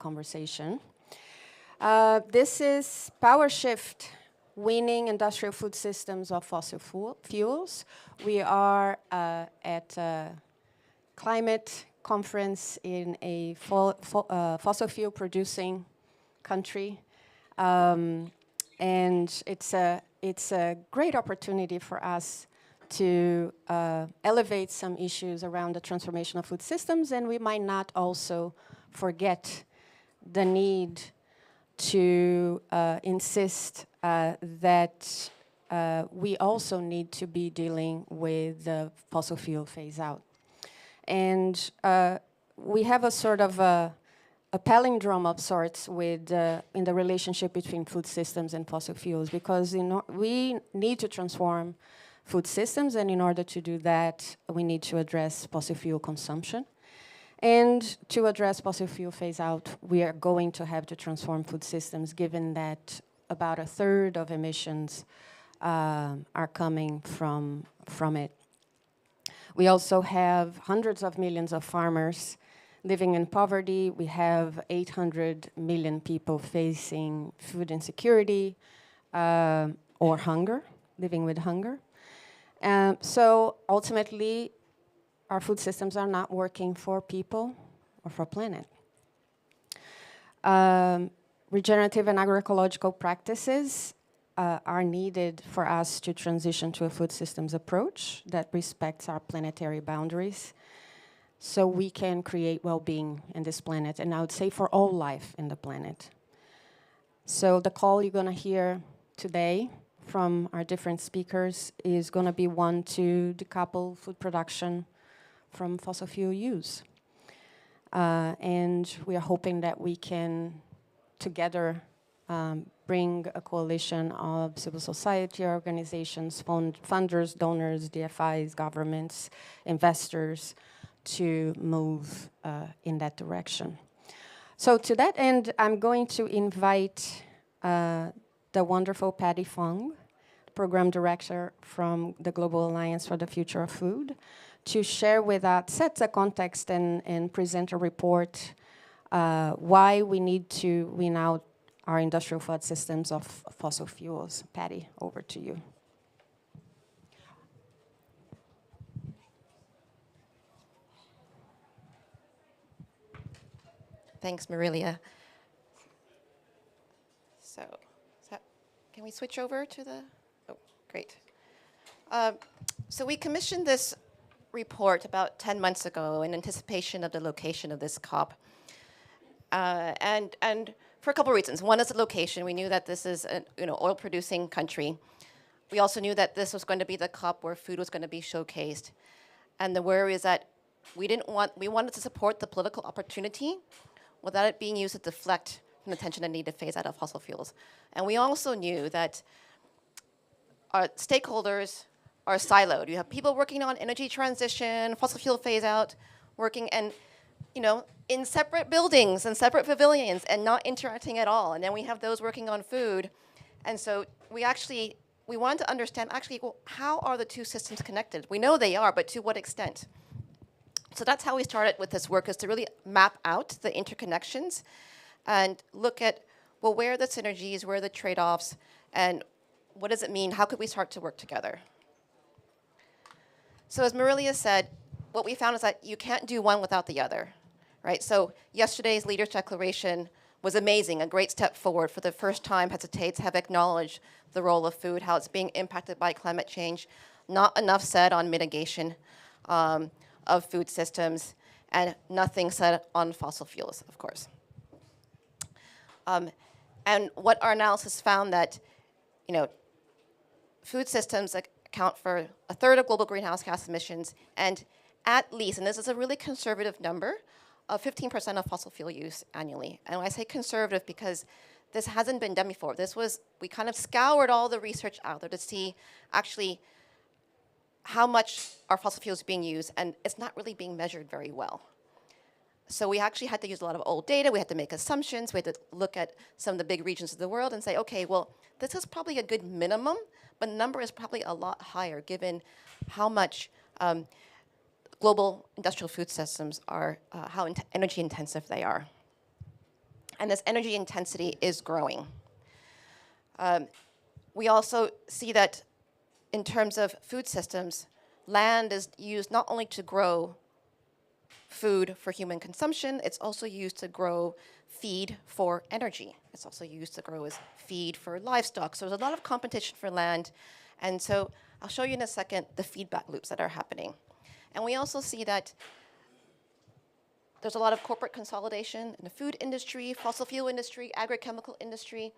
conversation. This is Power Shift, Weaning Industrial Food Systems of Fossil Fuels. We are at a climate conference in a fossil fuel producing country. And it's a great opportunity for us to elevate some issues around the transformation of food systems, and we might not also forget the need to insist that we also need to be dealing with the fossil fuel phase out. And we have a sort of a palindrome of sorts with in the relationship between food systems and fossil fuels, because we need to transform food systems, and in order to do that, we need to address fossil fuel consumption. And to address fossil fuel phase out, we are going to have to transform food systems, given that about a third of emissions are coming from it. We also have hundreds of millions of farmers living in poverty. We have 800 million people facing food insecurity or hunger, living with hunger. So ultimately, our food systems are not working for people or for planet. Regenerative and agroecological practices are needed for us to transition to a food systems approach that respects our planetary boundaries, so we can create well-being in this planet, and I would say for all life in the planet. So the call you're gonna hear today from our different speakers is gonna be one to decouple food production from fossil fuel use. And we are hoping that we can together bring a coalition of civil society organizations, funders, donors, DFIs, governments, investors, to move in that direction. So to that end, I'm going to invite the wonderful Patty Fong, Program Director from the Global Alliance for the Future of Food, to share with us, set the context and present a report why we need to wean out our industrial food systems of fossil fuels. Patty, over to you. Thanks, Marilia. So, can we switch over to the, oh, great. So we commissioned this report about 10 months ago in anticipation of the location of this COP. And for a couple of reasons. One is the location. We knew that this is an oil-producing country. We also knew that this was going to be the COP where food was going to be showcased. And the worry is that we wanted to support the political opportunity without it being used to deflect from the attention and need to phase out of fossil fuels. And we also knew that our stakeholders are siloed. You have people working on energy transition, fossil fuel phase out, working and in separate buildings and separate pavilions and not interacting at all. And then we have those working on food. And so we wanted to understand well, how are the two systems connected? We know they are, but to what extent? So that's how we started with this work, is to really map out the interconnections and look at, well, where are the synergies, where are the trade-offs, and what does it mean? How could we start to work together? So as Marilia said, what we found is that you can't do one without the other, right? So yesterday's Leaders' Declaration was amazing, a great step forward. For the first time, heads of states have acknowledged the role of food, how it's being impacted by climate change. Not enough said on mitigation of food systems, and nothing said on fossil fuels, of course. And what our analysis found that, food systems account for a third of global greenhouse gas emissions, and at least, and this is a really conservative number, of 15% of fossil fuel use annually. And when I say conservative, because this hasn't been done before. We kind of scoured all the research out there to see actually how much our fossil fuels are being used, and it's not really being measured very well. So we actually had to use a lot of old data. We had to make assumptions. We had to look at some of the big regions of the world and say, okay, well, this is probably a good minimum, but the number is probably a lot higher given how much global industrial food systems are, how energy intensive they are. And this energy intensity is growing. We also see that in terms of food systems, land is used not only to grow food for human consumption, it's also used to grow feed for energy. It's also used to grow as feed for livestock. So there's a lot of competition for land. And so I'll show you in a second the feedback loops that are happening. And we also see that there's a lot of corporate consolidation in the food industry, fossil fuel industry, agrochemical industry.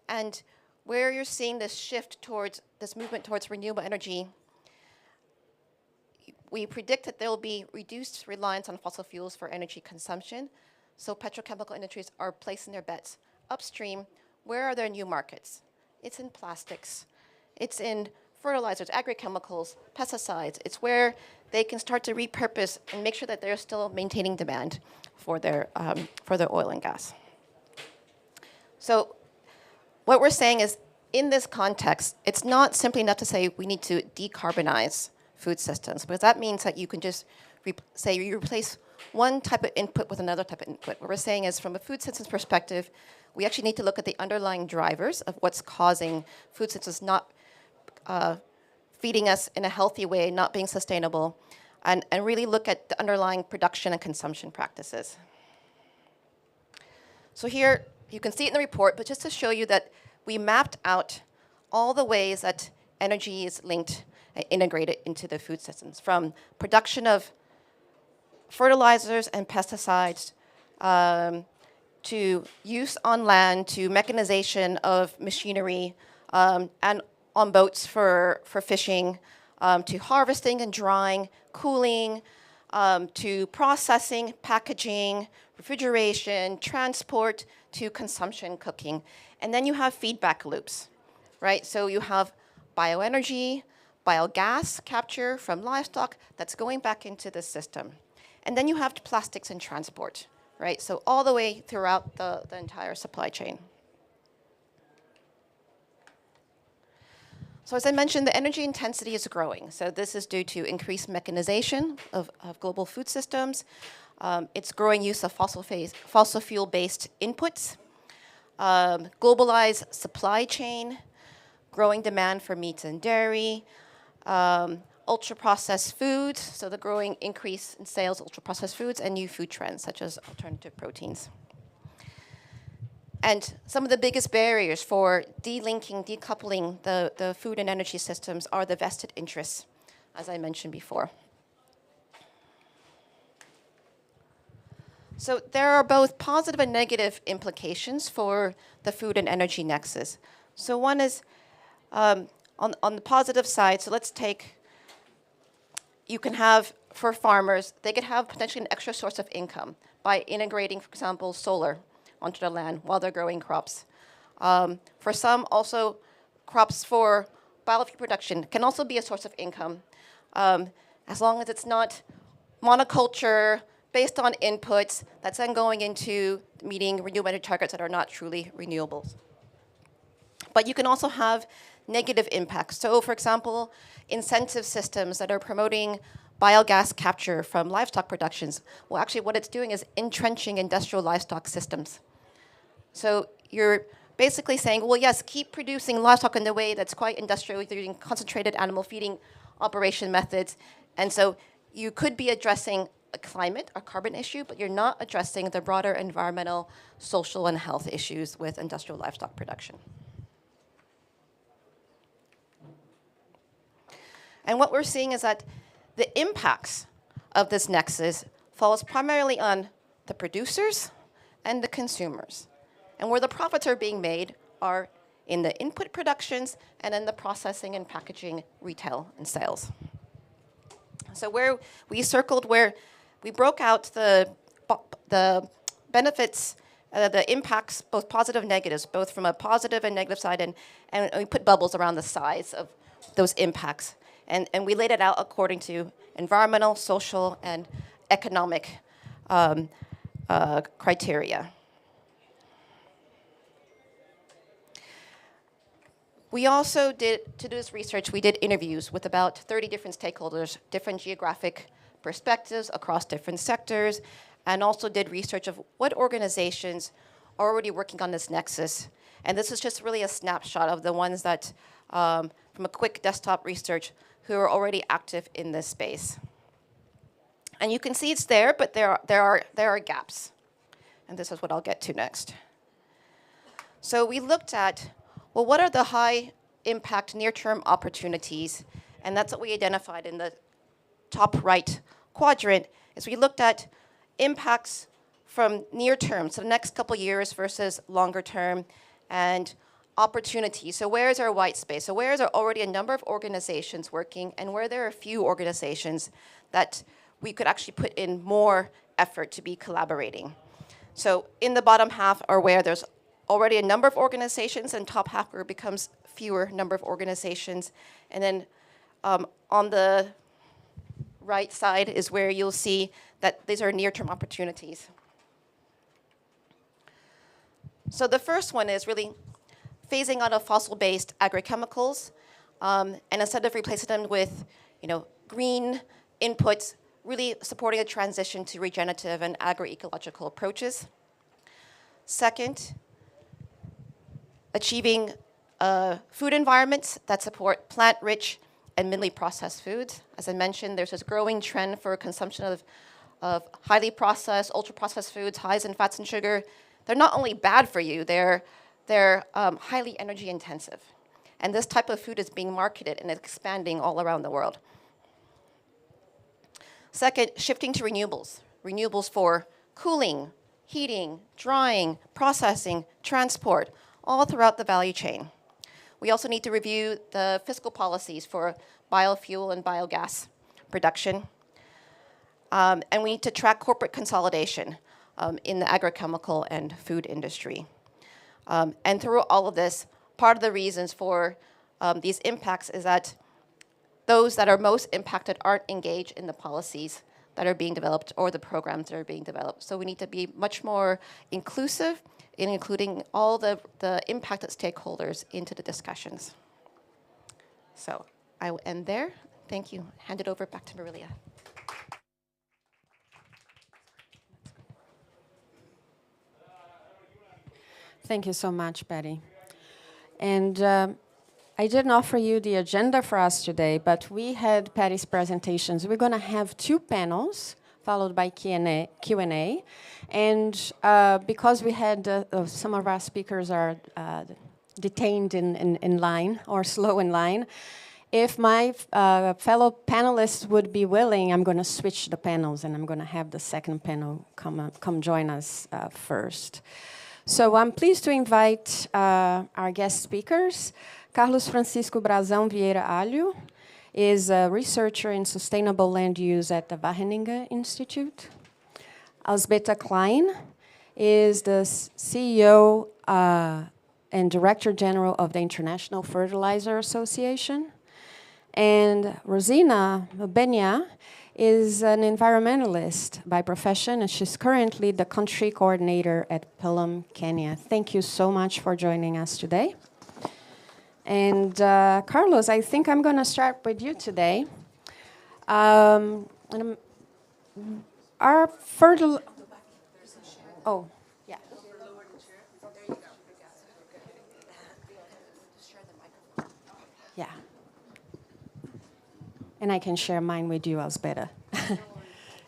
And where you're seeing this shift towards this movement towards renewable energy, we predict that there will be reduced reliance on fossil fuels for energy consumption. So petrochemical industries are placing their bets upstream. Where are their new markets? It's in plastics. It's in fertilizers, agrochemicals, pesticides. It's where they can start to repurpose and make sure that they're still maintaining demand for their oil and gas. So what we're saying is, in this context, it's not simply enough to say we need to decarbonize food systems, because that means that you can just say you replace one type of input with another type of input. What we're saying is, from a food systems perspective, we actually need to look at the underlying drivers of what's causing food systems not feeding us in a healthy way, not being sustainable, and really look at the underlying production and consumption practices. So here, you can see it in the report, but just to show you that we mapped out all the ways that energy is linked and integrated into the food systems, from production of fertilizers and pesticides, to use on land, to mechanization of machinery, and on boats for fishing, to harvesting and drying, cooling, to processing, packaging, refrigeration, transport, to consumption, cooking. And then you have feedback loops, right? So you have bioenergy, biogas capture from livestock that's going back into the system. And then you have plastics and transport, right? So all the way throughout the entire supply chain. So as I mentioned, the energy intensity is growing. So this is due to increased mechanization of global food systems. It's growing use of fossil fuel-based inputs, globalized supply chain, growing demand for meat and dairy, ultra-processed foods, so the growing increase in sales of ultra-processed foods, and new food trends, such as alternative proteins. And some of the biggest barriers for delinking, decoupling the food and energy systems are the vested interests, as I mentioned before. So there are both positive and negative implications for the food and energy nexus. So one is on the positive side, so let's take, you can have, for farmers, they could have potentially an extra source of income by integrating, for example, solar onto the land while they're growing crops. For some, also, crops for biofuel production can also be a source of income, as long as it's not monoculture based on inputs that's then going into meeting renewable energy targets that are not truly renewables. But you can also have negative impacts. So, for example, incentive systems that are promoting biogas capture from livestock productions. Well, actually, what it's doing is entrenching industrial livestock systems. So you're basically saying, well, yes, keep producing livestock in the way that's quite industrial, using concentrated animal feeding operation methods. And so you could be addressing a climate or carbon issue, but you're not addressing the broader environmental, social, and health issues with industrial livestock production. And what we're seeing is that the impacts of this nexus falls primarily on the producers and the consumers. And where the profits are being made are in the input productions and in the processing and packaging, retail, and sales. So where we circled, where we broke out the benefits, the impacts, both positive and negatives, both from a positive and negative side, and we put bubbles around the size of those impacts. And we laid it out according to environmental, social, and economic criteria. We also did, to do this research, we did interviews with about 30 different stakeholders, different geographic perspectives across different sectors, and also did research of what organizations are already working on this nexus. And this is just really a snapshot of the ones that, from a quick desktop research, who are already active in this space. And you can see it's there, but there are gaps. And this is what I'll get to next. So we looked at, well, what are the high impact near-term opportunities? And that's what we identified in the top right quadrant, is we looked at impacts from near term, so the next couple years versus longer term, and opportunities. So where is our white space? So where is there already a number of organizations working, and where there are a few organizations that we could actually put in more effort to be collaborating? So in the bottom half are where there's already a number of organizations, and top half where it becomes fewer number of organizations. And then on the right side is where you'll see that these are near-term opportunities. So the first one is really phasing out of fossil-based agrochemicals, and instead of replacing them with, green inputs, really supporting a transition to regenerative and agroecological approaches. Second, achieving food environments that support plant-rich and minimally processed foods. As I mentioned, there's this growing trend for consumption of highly processed, ultra-processed foods, highs in fats and sugar. They're not only bad for you, they're highly energy intensive. And this type of food is being marketed and expanding all around the world. Second, shifting to renewables. Renewables for cooling, heating, drying, processing, transport, all throughout the value chain. We also need to review the fiscal policies for biofuel and biogas production. And we need to track corporate consolidation in the agrochemical and food industry. And through all of this, part of the reasons for these impacts is that those that are most impacted aren't engaged in the policies that are being developed or the programs that are being developed. So we need to be much more inclusive in including all the impacted stakeholders into the discussions. So I will end there. Thank you. Hand it over back to Marilia. Thank you so much, Patty. And I didn't offer you the agenda for us today, but we had Patty's presentations. We're going to have 2 panels, followed by Q&A. And because we had some of our speakers are detained in line or slow in line, if my fellow panelists would be willing, I'm going to switch the panels, and I'm going to have the second panel come join us first. So I'm pleased to invite our guest speakers. Carlos Francisco Brazão Vieira Alho is a researcher in sustainable land use at the Wageningen Institute. Elsbeta Klein is the CEO and Director General of the International Fertilizer Association. And Rosina Benya is an environmentalist by profession, and she's currently the country coordinator at Pelham, Kenya. Thank you so much for joining us today. And Carlos, I think I'm going to start with you today. Our Oh, yeah. Yeah. And I can share mine with you, Elsbeta.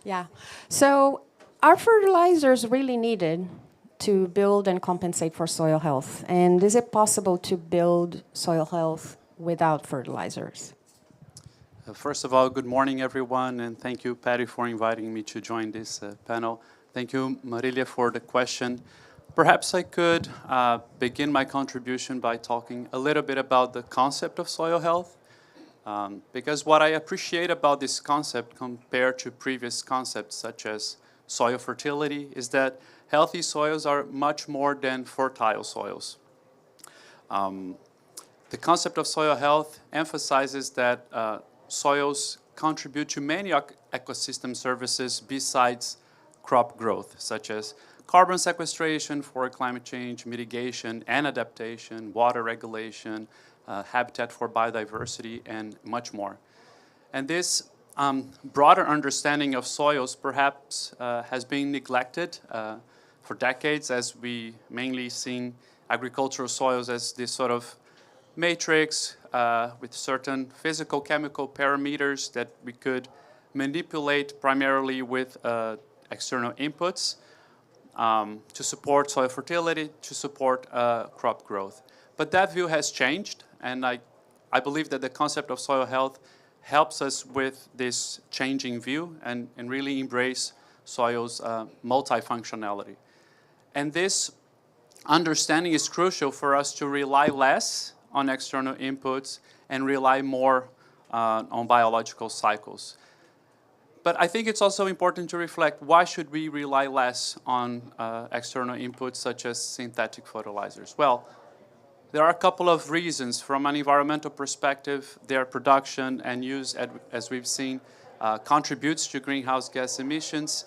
Yeah. So are fertilizers really needed to build and compensate for soil health? And is it possible to build soil health without fertilizers? First of all, good morning, everyone, and thank you, Patty, for inviting me to join this panel. Thank you, Marilia, for the question. Perhaps I could begin my contribution by talking a little bit about the concept of soil health, because what I appreciate about this concept compared to previous concepts such as soil fertility is that healthy soils are much more than fertile soils. The concept of soil health emphasizes that soils contribute to many ecosystem services besides crop growth, such as carbon sequestration for climate change mitigation and adaptation, water regulation, habitat for biodiversity, and much more. And this broader understanding of soils perhaps has been neglected for decades, as we mainly seen agricultural soils as this sort of matrix with certain physical chemical parameters that we could manipulate primarily with external inputs to support soil fertility, to support crop growth. But that view has changed, and I believe that the concept of soil health helps us with this changing view and really embrace soil's multifunctionality. And this understanding is crucial for us to rely less on external inputs and rely more on biological cycles. But I think it's also important to reflect, why should we rely less on external inputs such as synthetic fertilizers? Well, there are a couple of reasons. From an environmental perspective, their production and use, as we've seen, contributes to greenhouse gas emissions.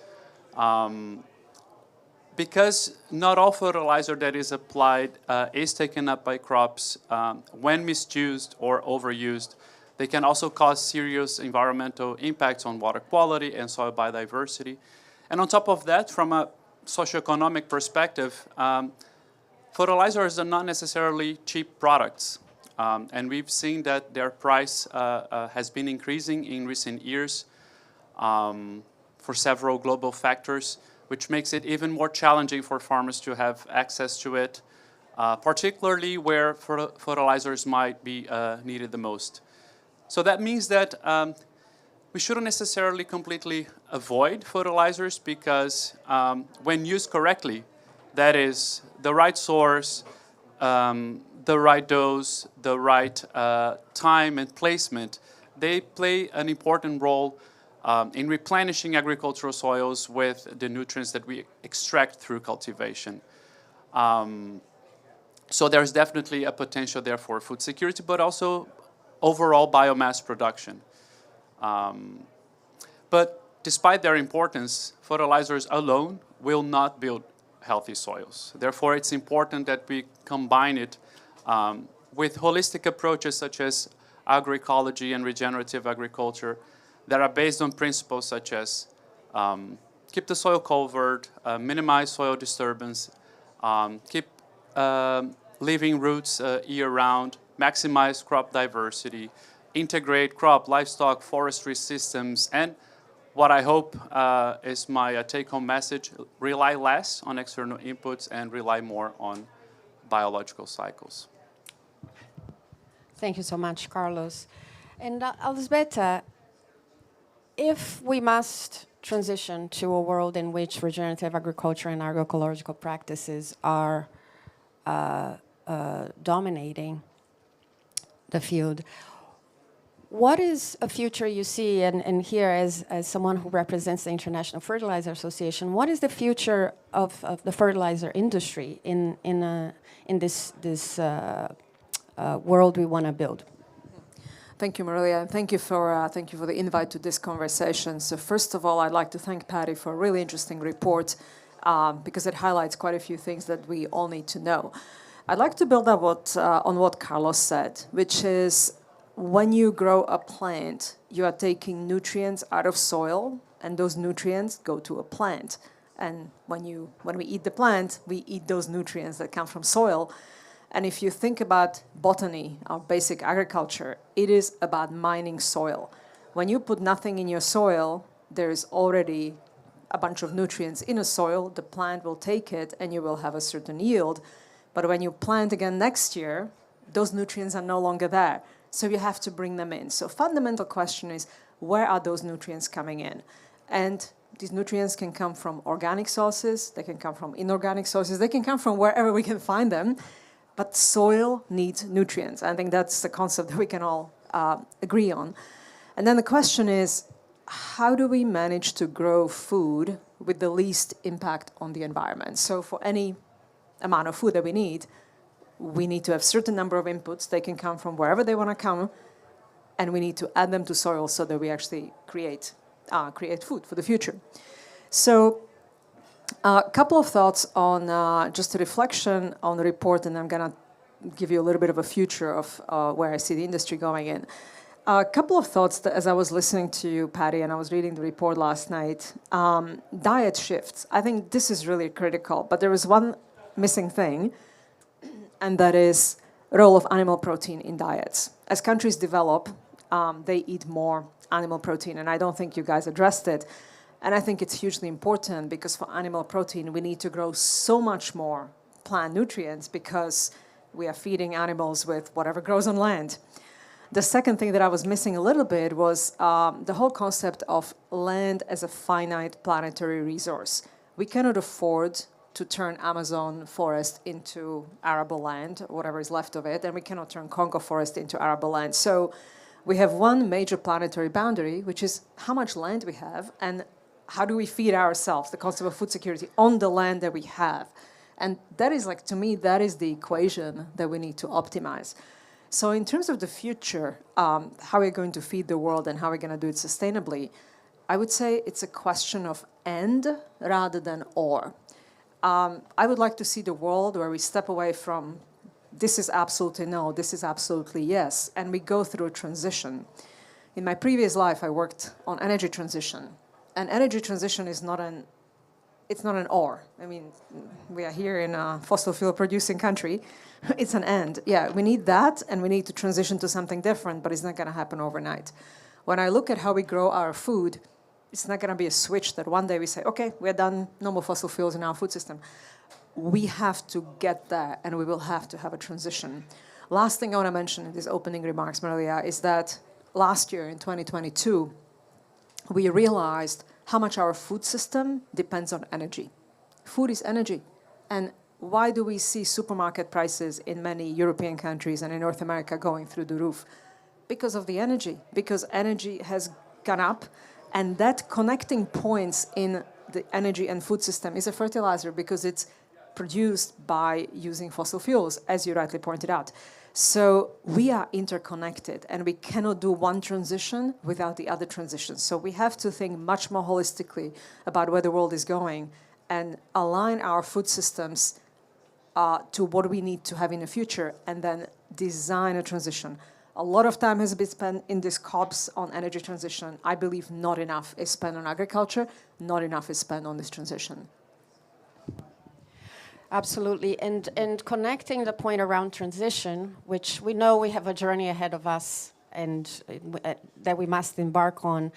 Because not all fertilizer that is applied is taken up by crops, when misused or overused, they can also cause serious environmental impacts on water quality and soil biodiversity. And on top of that, from a socioeconomic perspective, fertilizers are not necessarily cheap products. And we've seen that their price has been increasing in recent years for several global factors, which makes it even more challenging for farmers to have access to it, particularly where fertilizers might be needed the most. So that means that we shouldn't necessarily completely avoid fertilizers, because when used correctly, that is, the right source, the right dose, the right time and placement, they play an important role in replenishing agricultural soils with the nutrients that we extract through cultivation. So there's definitely a potential there for food security, but also overall biomass production. But despite their importance, fertilizers alone will not build healthy soils. Therefore, it's important that we combine it with holistic approaches such as agroecology and regenerative agriculture that are based on principles such as keep the soil covered, minimize soil disturbance, keep living roots year-round, maximize crop diversity, integrate crop, livestock, forestry systems, and what I hope is my take-home message, rely less on external inputs and rely more on biological cycles. Thank you so much, Carlos. And Elizabeth, if we must transition to a world in which regenerative agriculture and agroecological practices are dominating the field, what is a future you see, and here as someone who represents the International Fertilizer Association, what is the future of the fertilizer industry in this world we want to build? Thank you, Marilia, and thank you for the invite to this conversation. So first of all, I'd like to thank Patty for a really interesting report because it highlights quite a few things that we all need to know. I'd like to build up on what Carlos said, which is when you grow a plant, you are taking nutrients out of soil, and those nutrients go to a plant. And when we eat the plant, we eat those nutrients that come from soil. And if you think about botany, our basic agriculture, it is about mining soil. When you put nothing in your soil, there is already a bunch of nutrients in a soil. The plant will take it, and you will have a certain yield. But when you plant again next year, those nutrients are no longer there. So you have to bring them in. So fundamental question is, where are those nutrients coming in? And these nutrients can come from organic sources, they can come from inorganic sources, they can come from wherever we can find them. But soil needs nutrients. I think that's the concept that we can all agree on. And then the question is, how do we manage to grow food with the least impact on the environment? So for any amount of food that we need to have a certain number of inputs. They can come from wherever they want to come, and we need to add them to soil so that we actually create food for the future. So a couple of thoughts on just a reflection on the report, and I'm going to give you a little bit of a future of where I see the industry going in. A couple of thoughts as I was listening to you, Patty, and I was reading the report last night. Diet shifts. I think this is really critical, but there is one missing thing, and that is role of animal protein in diets. As countries develop, they eat more animal protein, and I don't think you guys addressed it. And I think it's hugely important because for animal protein, we need to grow so much more plant nutrients because we are feeding animals with whatever grows on land. The second thing that I was missing a little bit was the whole concept of land as a finite planetary resource. We cannot afford to turn Amazon forest into arable land, whatever is left of it, and we cannot turn Congo forest into arable land. So we have one major planetary boundary, which is how much land we have and how do we feed ourselves, the concept of food security on the land that we have. And that is like, to me, that is the equation that we need to optimize. So in terms of the future, how we're going to feed the world and how we're going to do it sustainably, I would say it's a question of and rather than or. I would like to see the world where we step away from this is absolutely no, this is absolutely yes, and we go through a transition. In my previous life, I worked on energy transition, and energy transition is not an or. I mean, we are here in a fossil fuel producing country. It's an and. Yeah, we need that, and we need to transition to something different, but it's not going to happen overnight. When I look at how we grow our food, it's not going to be a switch that one day we say, okay, we're done, no more fossil fuels in our food system. We have to get there, and we will have to have a transition. Last thing I want to mention in these opening remarks, Maria, is that last year in 2022, we realized how much our food system depends on energy. Food is energy. And why do we see supermarket prices in many European countries and in North America going through the roof? Because of the energy. Because energy has gone up. And that connecting points in the energy and food system is a fertilizer because it's produced by using fossil fuels, as you rightly pointed out. So we are interconnected, and we cannot do one transition without the other transition. So we have to think much more holistically about where the world is going and align our food systems to what we need to have in the future, and then design a transition. A lot of time has been spent in these COPs on energy transition. I believe not enough is spent on agriculture, not enough is spent on this transition. Absolutely, and connecting the point around transition, which we know we have a journey ahead of us and that we must embark on.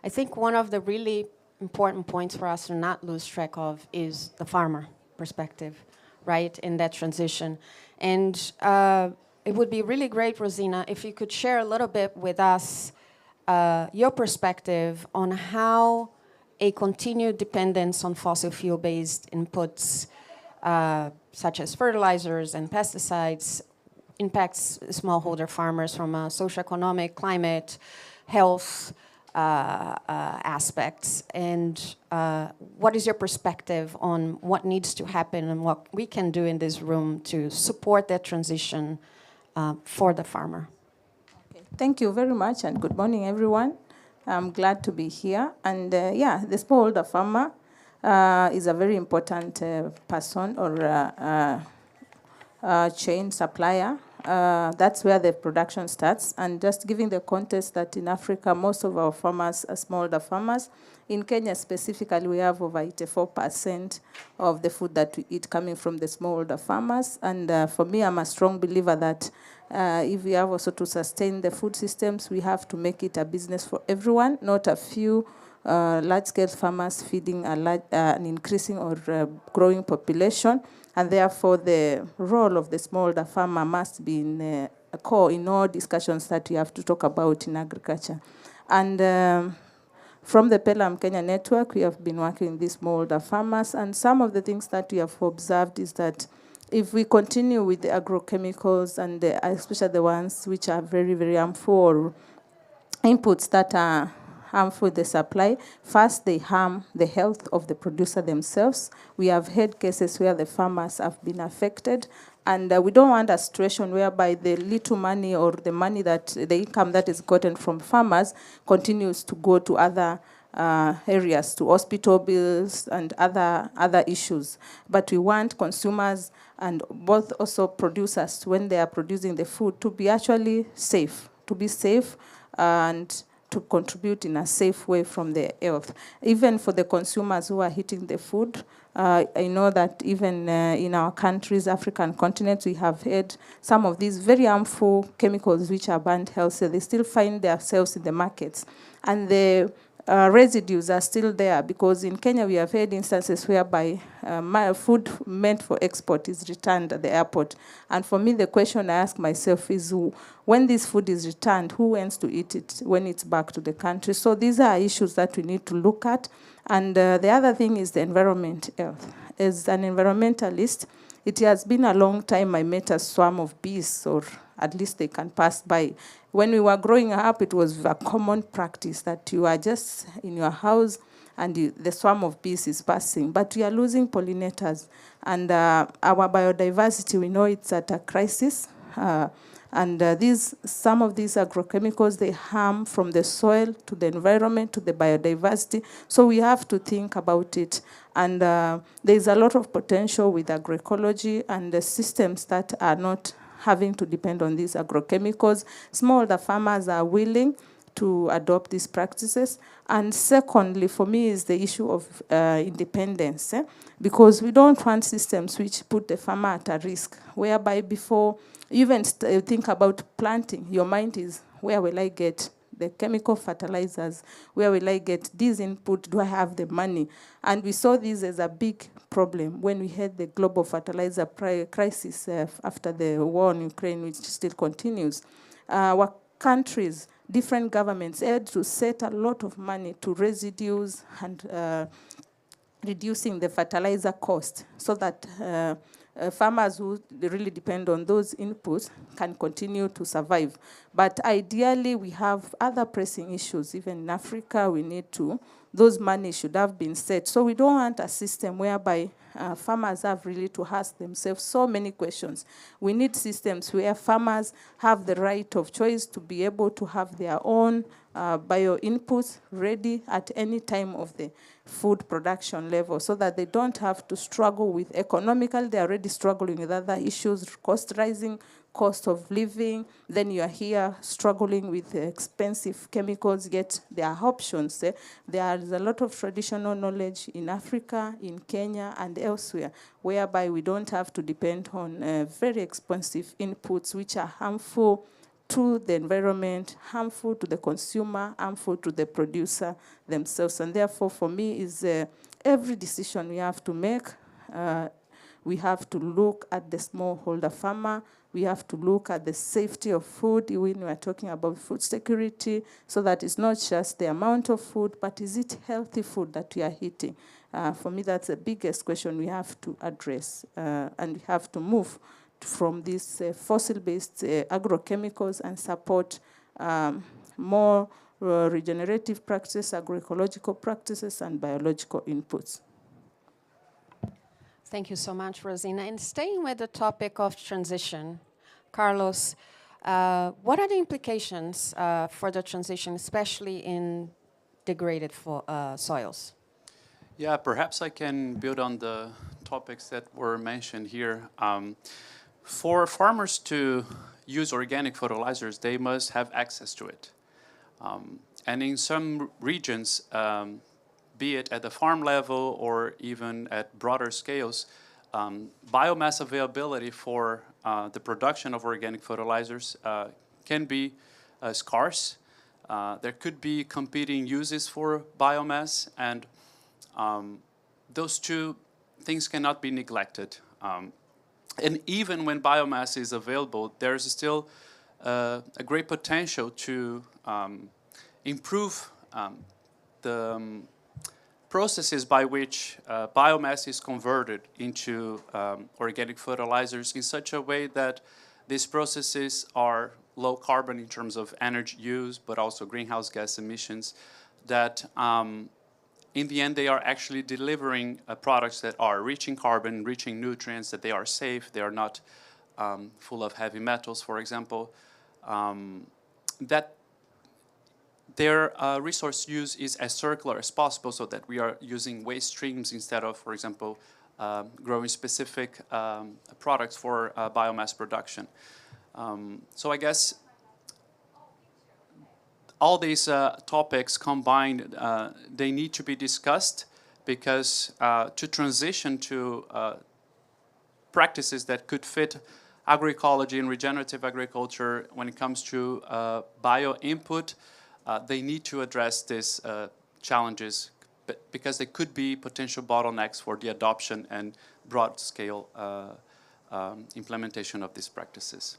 I think one of the really important points for us to not lose track of is the farmer perspective, right, in that transition. And it would be really great, Rosina, if you could share a little bit with us your perspective on how a continued dependence on fossil fuel-based inputs such as fertilizers and pesticides impacts smallholder farmers from a socioeconomic, climate, health aspects. And what is your perspective on what needs to happen and what we can do in this room to support that transition for the farmer? Okay. Thank you very much, and good morning, everyone. I'm glad to be here. And yeah, the smallholder farmer is a very important person or chain supplier. That's where the production starts. And just giving the context that in Africa, most of our farmers are smallholder farmers. In Kenya specifically, we have over 84% of the food that we eat coming from the smallholder farmers. And for me, I'm a strong believer that if we have also to sustain the food systems, we have to make it a business for everyone, not a few large-scale farmers feeding an increasing or growing population, and therefore the role of the smallholder farmer must be in a core in all discussions that we have to talk about in agriculture. And from the Pelham Kenya network, we have been working with these smallholder farmers, and some of the things that we have observed is that if we continue with the agrochemicals, and especially the ones which are very, very harmful, or inputs that are harmful the supply, first they harm the health of the producer themselves. We have had cases where the farmers have been affected, and we don't want a situation whereby the little money or the money that the income that is gotten from farmers continues to go to other areas, to hospital bills and other issues. But we want consumers and both also producers, when they are producing the food, to be actually safe, to be safe and to contribute in a safe way from the earth. Even for the consumers who are eating the food, I know that even in our countries, African continents, we have had some of these very harmful chemicals which are banned elsewhere. They still find themselves in the markets. And the residues are still there, because in Kenya we have had instances whereby food meant for export is returned at the airport. And for me, the question I ask myself is, when this food is returned, who wants to eat it when it's back to the country? So these are issues that we need to look at. And the other thing is the environment health. As an environmentalist, it has been a long time I met a swarm of bees, or at least they can pass by. When we were growing up, it was a common practice that you are just in your house and the swarm of bees is passing. But we are losing pollinators. And our biodiversity, we know it's at a crisis. Some of these agrochemicals, they harm from the soil to the environment to the biodiversity. So we have to think about it. And there's a lot of potential with agroecology and the systems that are not having to depend on these agrochemicals. Smallholder farmers are willing to adopt these practices. And secondly, for me, is the issue of independence, because we don't want systems which put the farmer at a risk, whereby before you even think about planting, your mind is, where will I get the chemical fertilizers? Where will I get this input? Do I have the money? And we saw this as a big problem when we had the global fertilizer crisis after the war in Ukraine, which still continues. Our countries, different governments had to set a lot of money to residues and reducing the fertilizer cost, so that farmers who really depend on those inputs can continue to survive. But ideally, we have other pressing issues. Even in Africa, we need to, those money should have been set. So we don't want a system whereby farmers have really to ask themselves so many questions. We need systems where farmers have the right of choice to be able to have their own bio inputs ready at any time of the food production level, so that they don't have to struggle with economical. They're already struggling with other issues, cost rising, cost of living. Then you are here struggling with expensive chemicals, yet there are options. There is a lot of traditional knowledge in Africa, in Kenya, and elsewhere, whereby we don't have to depend on very expensive inputs which are harmful to the environment, harmful to the consumer, harmful to the producer themselves. And therefore, for me, is every decision we have to make, we have to look at the smallholder farmer. We have to look at the safety of food when we are talking about food security, so that it's not just the amount of food, but is it healthy food that we are eating? For me, that's the biggest question we have to address, and we have to move from these fossil-based agrochemicals and support more regenerative practices, agroecological practices, and biological inputs. Thank you so much, Rosina. And staying with the topic of transition, Carlos, what are the implications for the transition, especially in degraded soils? Yeah, perhaps I can build on the topics that were mentioned here. For farmers to use organic fertilizers, they must have access to it. And in some regions, be it at the farm level or even at broader scales, biomass availability for the production of organic fertilizers can be scarce. There could be competing uses for biomass, and those two things cannot be neglected. And even when biomass is available, there's still a great potential to improve the processes by which biomass is converted into organic fertilizers in such a way that these processes are low carbon in terms of energy use, but also greenhouse gas emissions, that in the end, they are actually delivering products that are rich in carbon, rich in nutrients, that they are safe, they are not full of heavy metals, for example, that their resource use is as circular as possible, so that we are using waste streams instead of, for example, growing specific products for biomass production. So I guess all these topics combined, they need to be discussed because to transition to practices that could fit agroecology and regenerative agriculture when it comes to bio input, they need to address these challenges because they could be potential bottlenecks for the adoption and broad-scale implementation of these practices.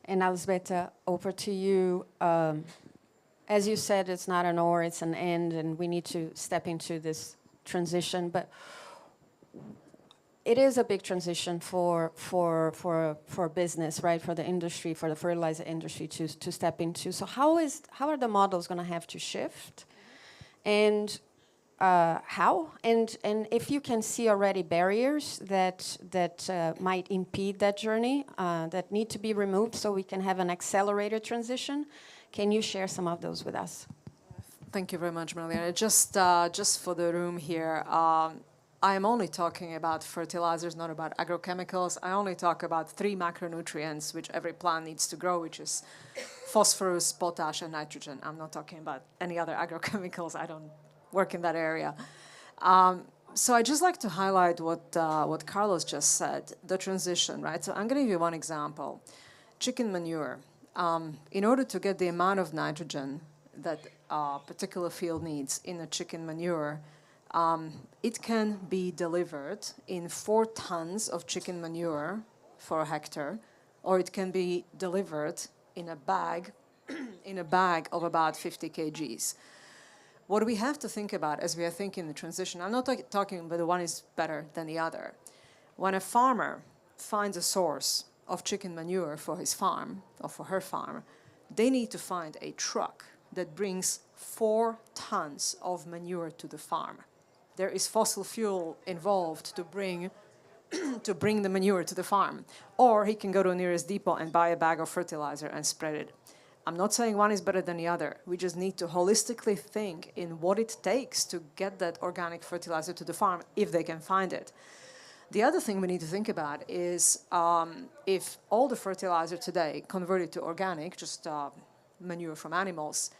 And Elzbieta, over to you. As you said, it's not an or, it's an and, and we need to step into this transition. But it is a big transition for business, right? For the industry, for the fertilizer industry to step into. So how are the models going to have to shift, and how? And if you can see already barriers that might impede that journey that need to be removed, so we can have an accelerated transition, can you share some of those with us? Thank you very much, Marilia. Just for the room here. I am only talking about fertilizers, not about agrochemicals. I only talk about 3 macronutrients which every plant needs to grow, which is phosphorus, potash, and nitrogen. I'm not talking about any other agrochemicals. I don't work in that area. So I just like to highlight what Carlos just said, the transition, right? So I'm going to give you one example. Chicken manure. In order to get the amount of nitrogen that a particular field needs in a chicken manure, it can be delivered in 4 tons of chicken manure for a hectare, or it can be delivered in a bag, of about 50 kgs. What we have to think about as we are thinking the transition, I'm not talking about the one is better than the other. When a farmer finds a source of chicken manure for his farm or for her farm, they need to find a truck that brings 4 tons of manure to the farm. There is fossil fuel involved to bring the manure to the farm. Or he can go to the nearest depot and buy a bag of fertilizer and spread it. I'm not saying one is better than the other. We just need to holistically think in what it takes to get that organic fertilizer to the farm if they can find it. The other thing we need to think about is if all the fertilizer today converted to organic, just manure from animals,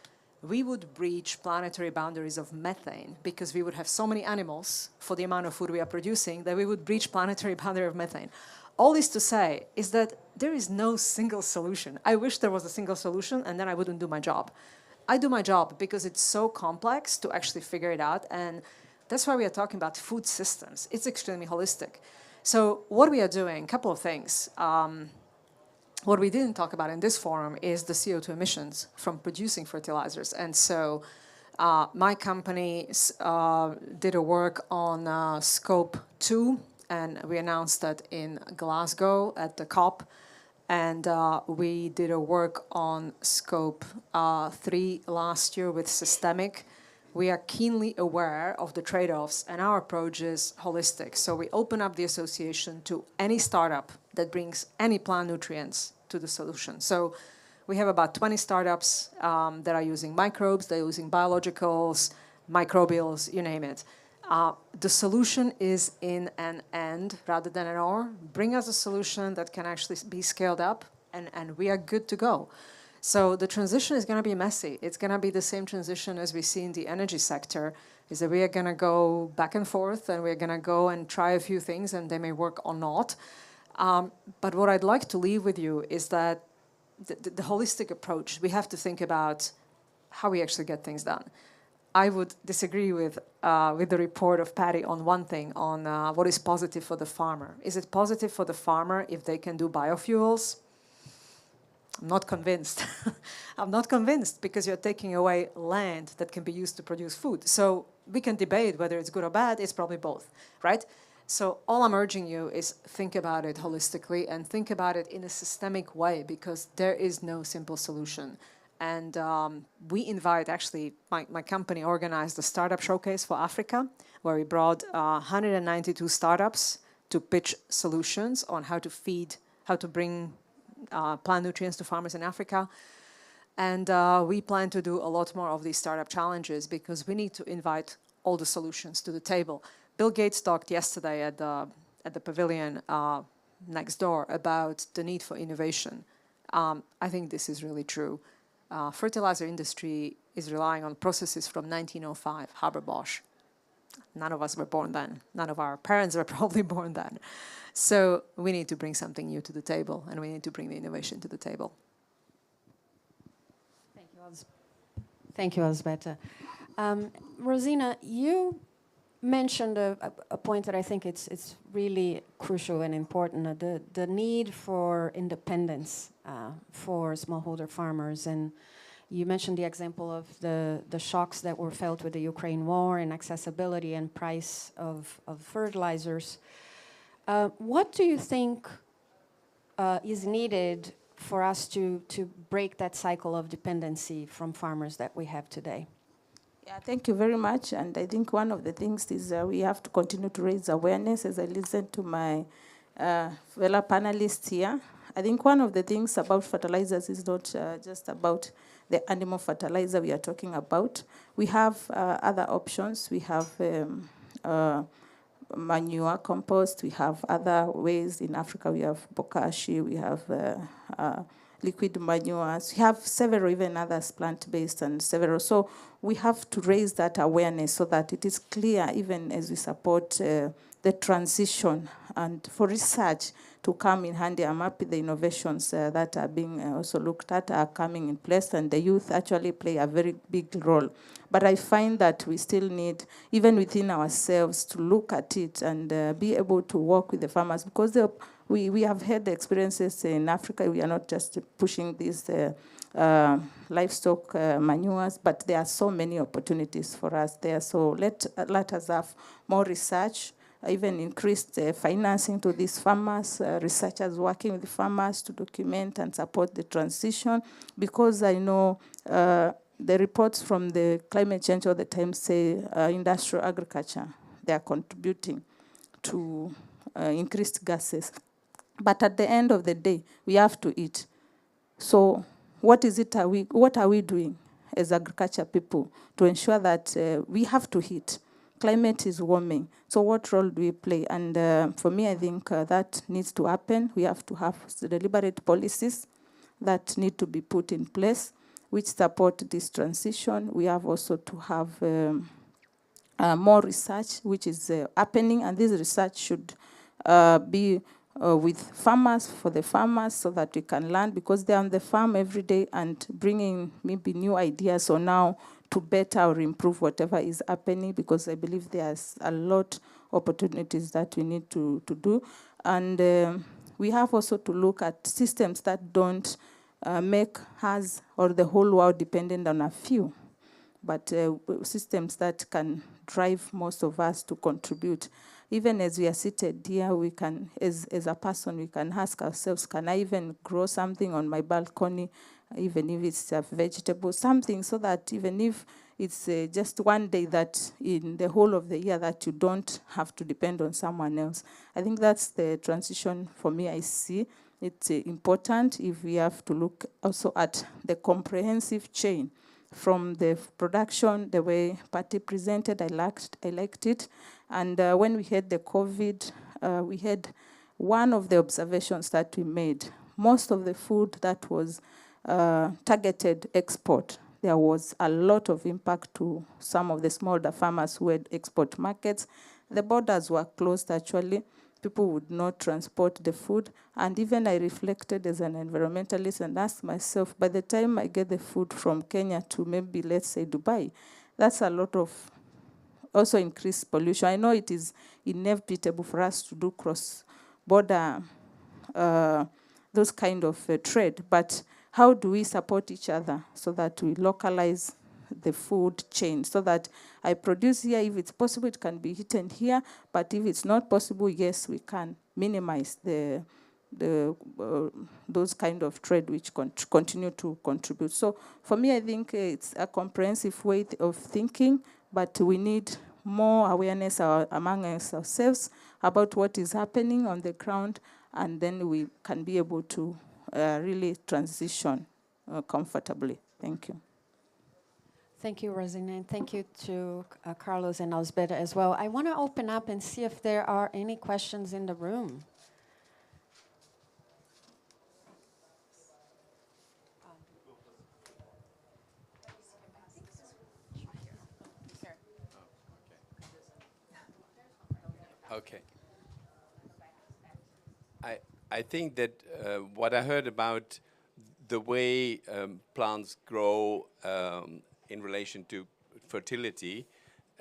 we would breach planetary boundaries of methane because we would have so many animals for the amount of food we are producing that we would breach planetary boundary of methane. All this to say is that there is no single solution. I wish there was a single solution and then I wouldn't do my job. I do my job because it's so complex to actually figure it out, and that's why we are talking about food systems. It's extremely holistic. So what we are doing, a couple of things. What we didn't talk about in this forum is the CO2 emissions from producing fertilizers. And so my company did a work on Scope 2, and we announced that in Glasgow at the COP. And we did a work on Scope 3 last year with Systemic. We are keenly aware of the trade-offs, and our approach is holistic. So we open up the association to any startup that brings any plant nutrients to the solution. So we have about 20 startups that are using microbes, they're using biologicals, microbials, you name it. The solution is in an and rather than an or. Bring us a solution that can actually be scaled up, and we are good to go. So the transition is going to be messy. It's going to be the same transition as we see in the energy sector, is that we are going to go back and forth, and we're going to go and try a few things, and they may work or not. But what I'd like to leave with you is that the holistic approach, we have to think about how we actually get things done. I would disagree with the report of Patty on one thing, on what is positive for the farmer. Is it positive for the farmer if they can do biofuels? I'm not convinced. I'm not convinced, because you're taking away land that can be used to produce food. So we can debate whether it's good or bad. It's probably both, right? So all I'm urging you is think about it holistically and think about it in a systemic way, because there is no simple solution. And we invite, actually, my company organized a startup showcase for Africa, where we brought 192 startups to pitch solutions on how to bring plant nutrients to farmers in Africa. And we plan to do a lot more of these startup challenges, because we need to invite all the solutions to the table. Bill Gates talked yesterday at the pavilion next door about the need for innovation. I think this is really true. Fertilizer industry is relying on processes from 1905, Haber-Bosch. None of us were born then. None of our parents were probably born then. So we need to bring something new to the table, and we need to bring the innovation to the table. Thank you, Elzbieta. Rosina, you mentioned a point that I think it's really crucial and important, the need for independence for smallholder farmers. And you mentioned the example of the shocks that were felt with the Ukraine war and accessibility and price of fertilizers. What do you think is needed for us to break that cycle of dependency from farmers that we have today? Yeah, thank you very much. And I think one of the things is we have to continue to raise awareness. As I listen to my fellow panelists here, I think one of the things about fertilizers is not just about the animal fertilizer we are talking about. We have other options. We have manure, compost. We have other ways. In Africa, we have bokashi. We have liquid manures. We have several, even others, plant-based and several. So we have to raise that awareness so that it is clear, even as we support the transition and for research to come in handy. I'm happy the innovations that are being also looked at are coming in place, and the youth actually play a very big role. But I find that we still need, even within ourselves, to look at it and be able to work with the farmers, because we have had the experiences in Africa. We are not just pushing these livestock manures, but there are so many opportunities for us there. So let us have more research, even increased financing to these farmers, researchers working with the farmers to document and support the transition, because I know the reports from the climate change all the time say industrial agriculture, they are contributing to increased gases. But at the end of the day, we have to eat. So what are we doing as agriculture people to ensure that we have to eat? Climate is warming. So what role do we play? And for me, I think that needs to happen. We have to have deliberate policies that need to be put in place which support this transition. We have also to have more research which is happening, and this research should be with farmers, for the farmers, so that we can learn, because they're on the farm every day and bringing maybe new ideas on how to better or improve whatever is happening, because I believe there's a lot of opportunities that we need to do. And we have also to look at systems that don't make us or the whole world dependent on a few, but systems that can drive most of us to contribute. Even as we are seated here, we can, as a person, we can ask ourselves, can I even grow something on my balcony, even if it's a vegetable, something, so that even if it's just one day that in the whole of the year that you don't have to depend on someone else. I think that's the transition for me I see. It's important if we have to look also at the comprehensive chain from the production, the way Patty presented. I liked it. And when we had the COVID, we had one of the observations that we made. Most of the food that was targeted export, there was a lot of impact to some of the smaller farmers who had export markets. The borders were closed, actually. People would not transport the food. And even I reflected as an environmentalist and asked myself, by the time I get the food from Kenya to maybe, let's say, Dubai, that's a lot of also increased pollution. I know it is inevitable for us to do cross-border, those kind of trade, but how do we support each other so that we localize the food chain, so that I produce here, if it's possible, it can be eaten here, but if it's not possible, yes, we can minimize those kind of trade which continue to contribute. So for me, I think it's a comprehensive way of thinking, but we need more awareness among ourselves about what is happening on the ground, and then we can be able to really transition comfortably. Thank you. Thank you, Rosina, and thank you to Carlos and Elzbieta as well. I want to open up and see if there are any questions in the room. Okay. I I think that what I heard about the way plants grow in relation to fertility,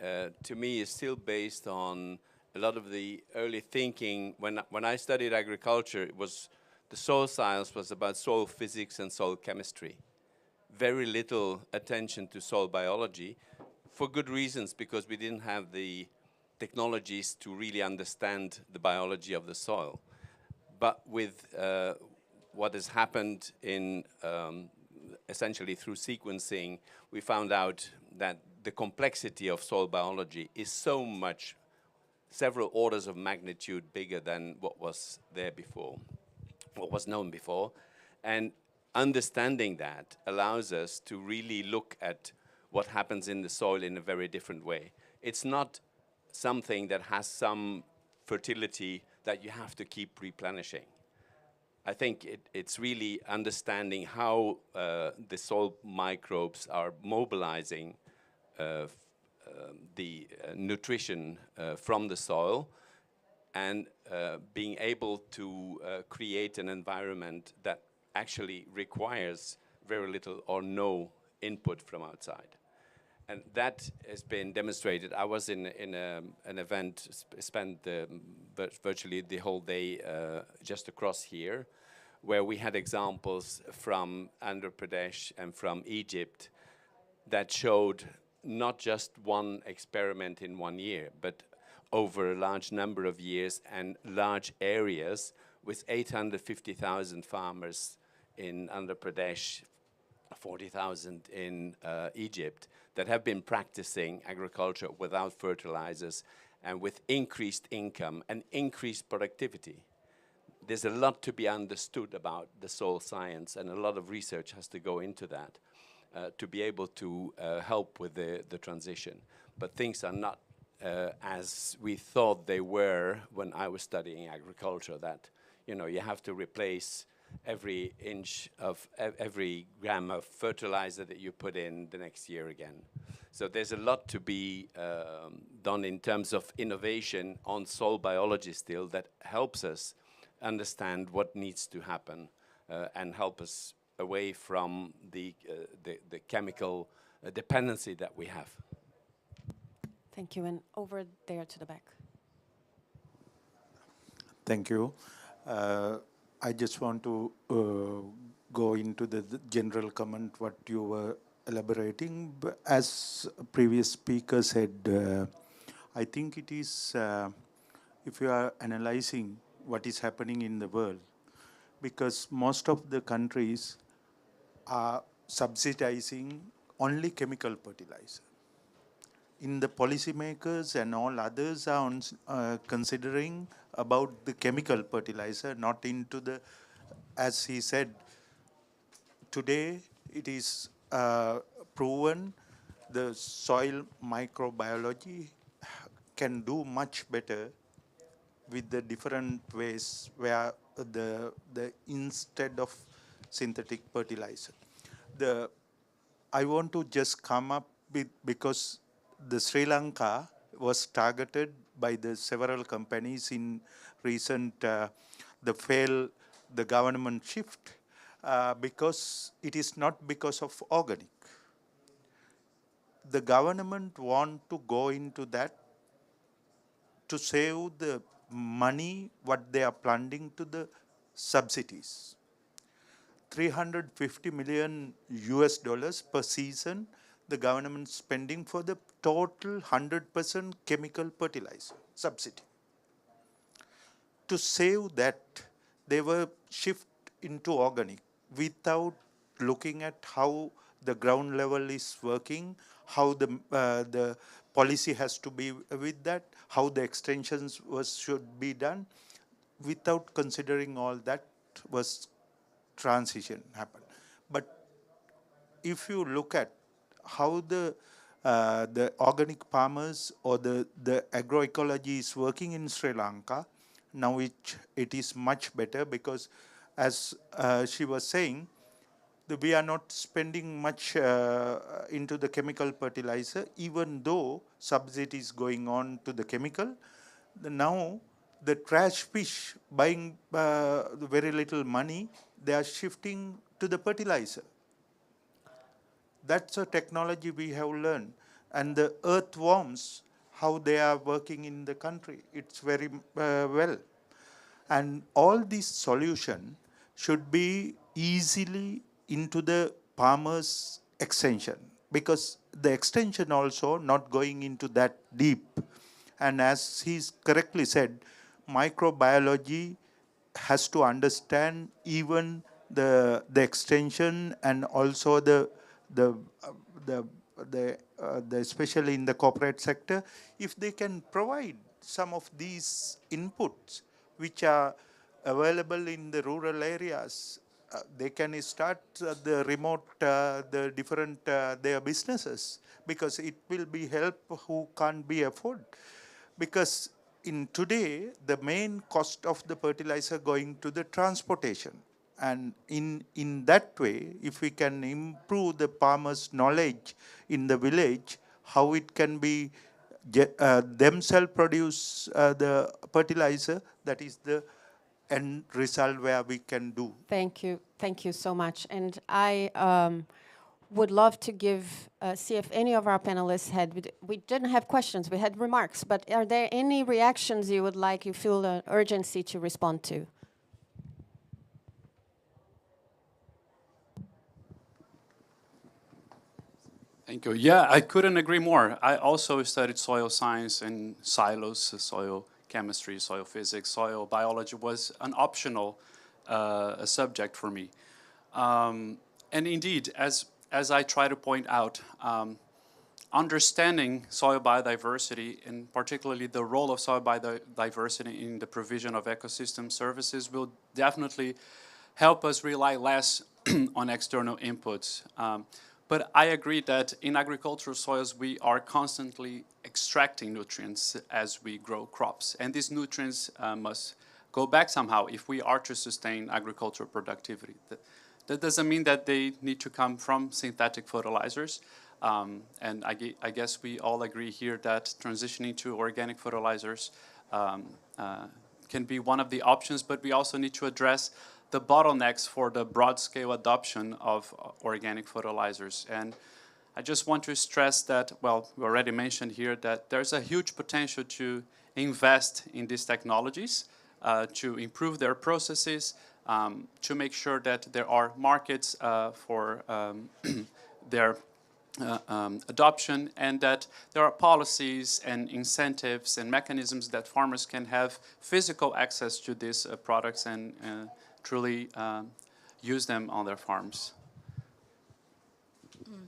to me, is still based on a lot of the early thinking. When I studied agriculture, it was the soil science was about soil physics and soil chemistry. Very little attention to soil biology, for good reasons, because we didn't have the technologies to really understand the biology of the soil. But with what has happened in essentially through sequencing, we found out that the complexity of soil biology is so much, several orders of magnitude bigger than what was there before, what was known before. And understanding that allows us to really look at what happens in the soil in a very different way. It's not something that has some fertility that you have to keep replenishing. I think it's really understanding how the soil microbes are mobilizing the nutrition from the soil, and being able to create an environment that actually requires very little or no input from outside. And that has been demonstrated. I was in an event, spent virtually the whole day just across here, where we had examples from Andhra Pradesh and from Egypt that showed not just one experiment in 1 year, but over a large number of years and large areas, with 850,000 farmers in Andhra Pradesh, 40,000 in Egypt, that have been practicing agriculture without fertilizers and with increased income and increased productivity. There's a lot to be understood about the soil science, and a lot of research has to go into that to be able to help with the transition. But things are not as we thought they were when I was studying agriculture, that you have to replace every inch of every gram of fertilizer that you put in the next year again. So there's a lot to be done in terms of innovation on soil biology still, that helps us understand what needs to happen and help us away from the chemical dependency that we have. Thank you. And over there to the back. Thank you. I just want to go into the general comment what you were elaborating. But as a previous speaker said, I think it is, if you are analyzing what is happening in the world, because most of the countries are subsidizing only chemical fertilizer. In the policymakers and all others are considering about the chemical fertilizer, not into the, as he said, today it is proven the soil microbiology can do much better with the different ways where the instead of synthetic fertilizer. I want to just come up with, because the Sri Lanka was targeted by the several companies in recent the government shift because it is not because of organic. The government want to go into that to save the money what they are planning to the subsidies. 350 million US dollars per season the government spending for the total 100% chemical fertilizer subsidy. To save that, they were shift into organic without looking at how the ground level is working, how the policy has to be with that, how the extensions should be done. Without considering all that was transition happened. But if you look at how the organic farmers or the agroecology is working in Sri Lanka, now it is much better, because as she was saying, we are not spending much into the chemical fertilizer, even though subsidy is going on to the chemical. Now, the trash fish buying very little money, they are shifting to the fertilizer. That's a technology we have learned. And the earthworms, how they are working in the country, it's very well. And all these solution should be easily into the farmer's extension, because the extension also not going into that deep. And as he's correctly said, microbiology has to understand even the extension, and also the the especially in the corporate sector, if they can provide some of these inputs which are available in the rural areas, they can start the remote, the different their businesses, because it will be help who can't be afford. Because in today, the main cost of the fertilizer going to the transportation. And in that way, if we can improve the farmers' knowledge in the village, how it can be themselves produce the fertilizer, that is the end result where we can do. Thank you so much. And I would love to see if any of our panelists we didn't have questions, we had remarks, but are there any reactions you feel an urgency to respond to? Thank you. Yeah, I couldn't agree more. I also studied soil science and silos, soil chemistry, soil physics, soil biology was an optional subject for me. And indeed, as I try to point out, understanding soil biodiversity, and particularly the role of soil biodiversity in the provision of ecosystem services, will definitely help us rely less on external inputs. But I agree that in agricultural soils, we are constantly extracting nutrients as we grow crops. And these nutrients must go back somehow if we are to sustain agricultural productivity. That doesn't mean that they need to come from synthetic fertilizers. And I guess we all agree here that transitioning to organic fertilizers can be one of the options, but we also need to address the bottlenecks for the broad-scale adoption of organic fertilizers. And I just want to stress that, well, we already mentioned here that there's a huge potential to invest in these technologies, to improve their processes, to make sure that there are markets for their adoption, and that there are policies and incentives and mechanisms that farmers can have physical access to these products and truly use them on their farms.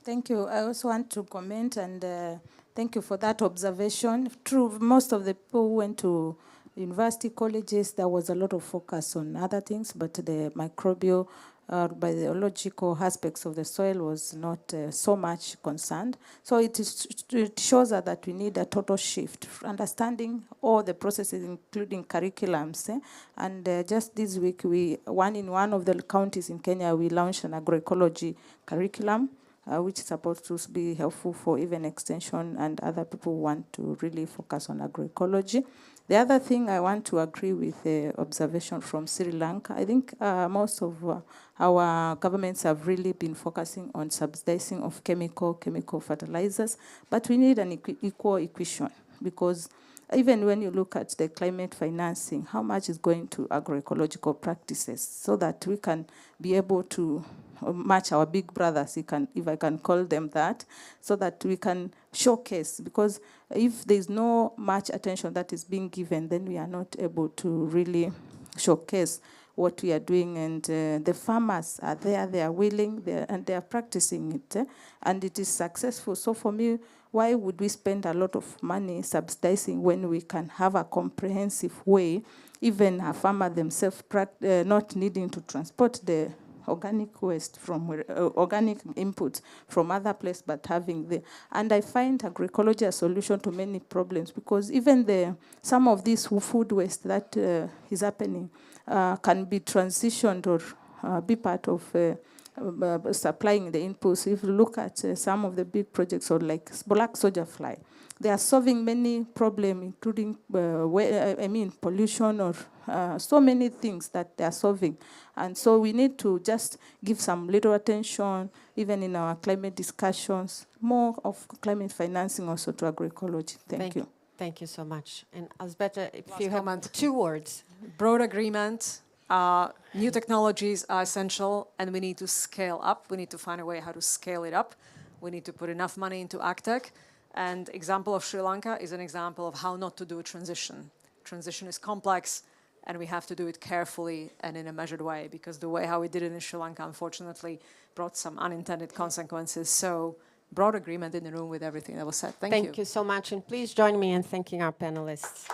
Thank you. I also want to comment, and thank you for that observation. True, most of the people who went to university colleges, there was a lot of focus on other things, but the microbial biological aspects of the soil was not so much concerned. So it shows us that we need a total shift, understanding all the processes, including curriculums. And just this week, in one of the counties in Kenya, we launched an agroecology curriculum, which is supposed to be helpful for even extension and other people who want to really focus on agroecology. The other thing I want to agree with the observation from Sri Lanka, I think most of our governments have really been focusing on subsidizing of chemical fertilizers, but we need an equal equation, because even when you look at the climate financing, how much is going to agroecological practices, so that we can be able to match our big brothers, if I can call them that, so that we can showcase. Because if there's no much attention that is being given, then we are not able to really showcase what we are doing. And the farmers are there, they are willing, and they are practicing it, and it is successful. So for me, why would we spend a lot of money subsidizing when we can have a comprehensive way, even a farmer themselves not needing to transport the organic waste from organic inputs from other places, but having and I find agroecology a solution to many problems, because even some of this food waste that is happening can be transitioned or be part of supplying the inputs. If you look at some of the big projects, or like black soldier fly, they are solving many problems, including pollution, or so many things that they are solving. And so we need to just give some little attention, even in our climate discussions, more of climate financing also to agroecology. Thank you. Thank you so much. And Asbeta, if Last you have comment. 2 words. Broad agreement. New technologies are essential, and we need to scale up. We need to find a way how to scale it up. We need to put enough money into AgTech. And example of Sri Lanka is an example of how not to do a transition. Transition is complex, and we have to do it carefully and in a measured way, because the way how we did it in Sri Lanka, unfortunately, brought some unintended consequences. So broad agreement in the room with everything that was said. Thank you. Thank you so much, and please join me in thanking our panelists.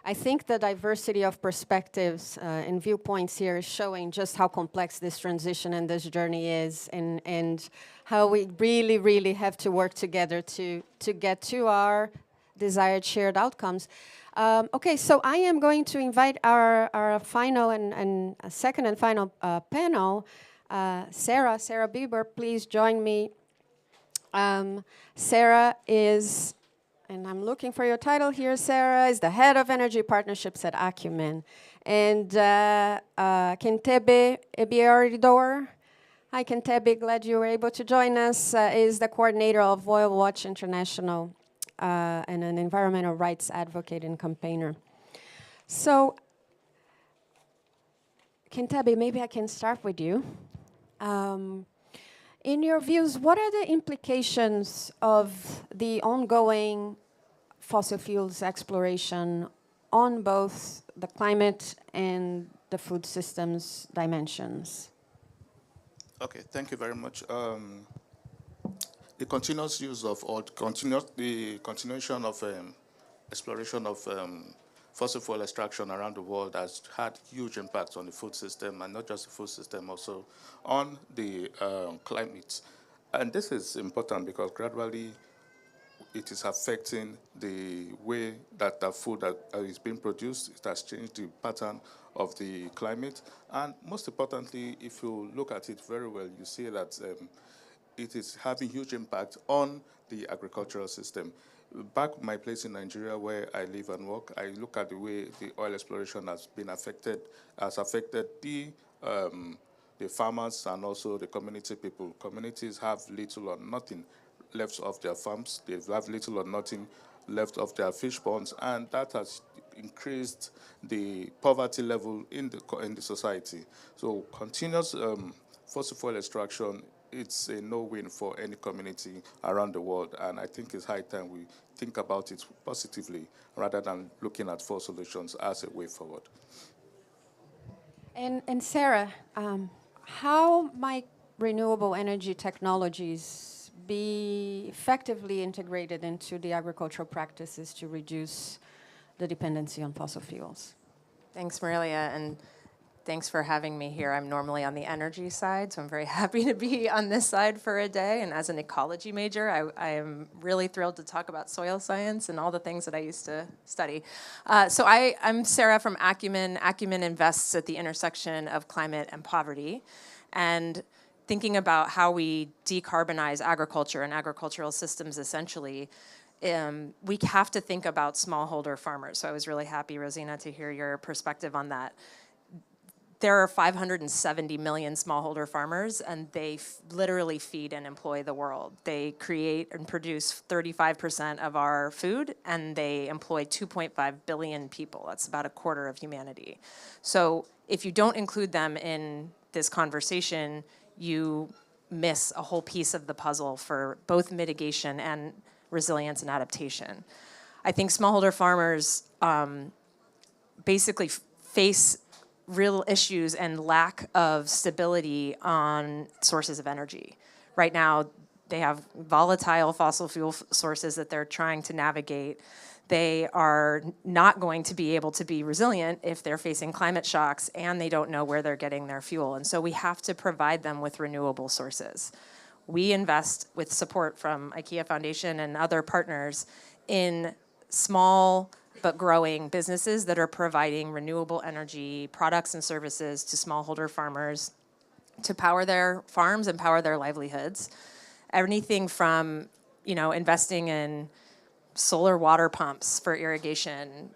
I think the diversity of perspectives and viewpoints here is showing just how complex this transition and this journey is, and how we really, really have to work together to get to our desired shared outcomes. Okay, so I am going to invite our final and second and final panel, Sarah Bieber. Please join me. Sarah is, and I'm looking for your title here, Sarah, is the head of energy partnerships at Acumen. And Kentebe Ebioridor, hi Kentebe, glad you were able to join us, is the coordinator of Oil Watch International and an environmental rights advocate and campaigner. So, Kentebe, maybe I can start with you. In your views, what are the implications of the ongoing fossil fuels exploration on both the climate and the food systems dimensions? Okay, thank you very much. The continuous use of, or the continuation of exploration of fossil fuel extraction around the world has had huge impacts on the food system, and not just the food system, also on the climate. And this is important because gradually it is affecting the way that the food that is being produced. It has changed the pattern of the climate. And most importantly, if you look at it very well, you see that it is having huge impact on the agricultural system. Back my place in Nigeria, where I live and work, I look at the way the oil exploration has affected the farmers and also the community people. Communities have little or nothing left of their farms. They have little or nothing left of their fish ponds, and that has increased the poverty level in the society. So continuous fossil fuel extraction, it's a no-win for any community around the world, and I think it's high time we think about it positively rather than looking at for solutions as a way forward. And Sarah, how might renewable energy technologies be effectively integrated into the agricultural practices to reduce the dependency on fossil fuels? Thanks, Marilia, and thanks for having me here. I'm normally on the energy side, so I'm very happy to be on this side for a day. And as an ecology major, I am really thrilled to talk about soil science and all the things that I used to study. So I'm Sarah from Acumen. Acumen invests at the intersection of climate and poverty. And thinking about how we decarbonize agriculture and agricultural systems essentially, we have to think about smallholder farmers. So I was really happy, Rosina, to hear your perspective on that. There are 570 million smallholder farmers, and they literally feed and employ the world. They create and produce 35% of our food, and they employ 2.5 billion people. That's about a quarter of humanity. So if you don't include them in this conversation, you miss a whole piece of the puzzle for both mitigation and resilience and adaptation. I think smallholder farmers basically face real issues and lack of stability on sources of energy. Right now, they have volatile fossil fuel sources that they're trying to navigate. They are not going to be able to be resilient if they're facing climate shocks and they don't know where they're getting their fuel. And so we have to provide them with renewable sources. We invest with support from IKEA Foundation and other partners in small but growing businesses that are providing renewable energy products and services to smallholder farmers to power their farms and power their livelihoods. Anything from, investing in solar water pumps for irrigation,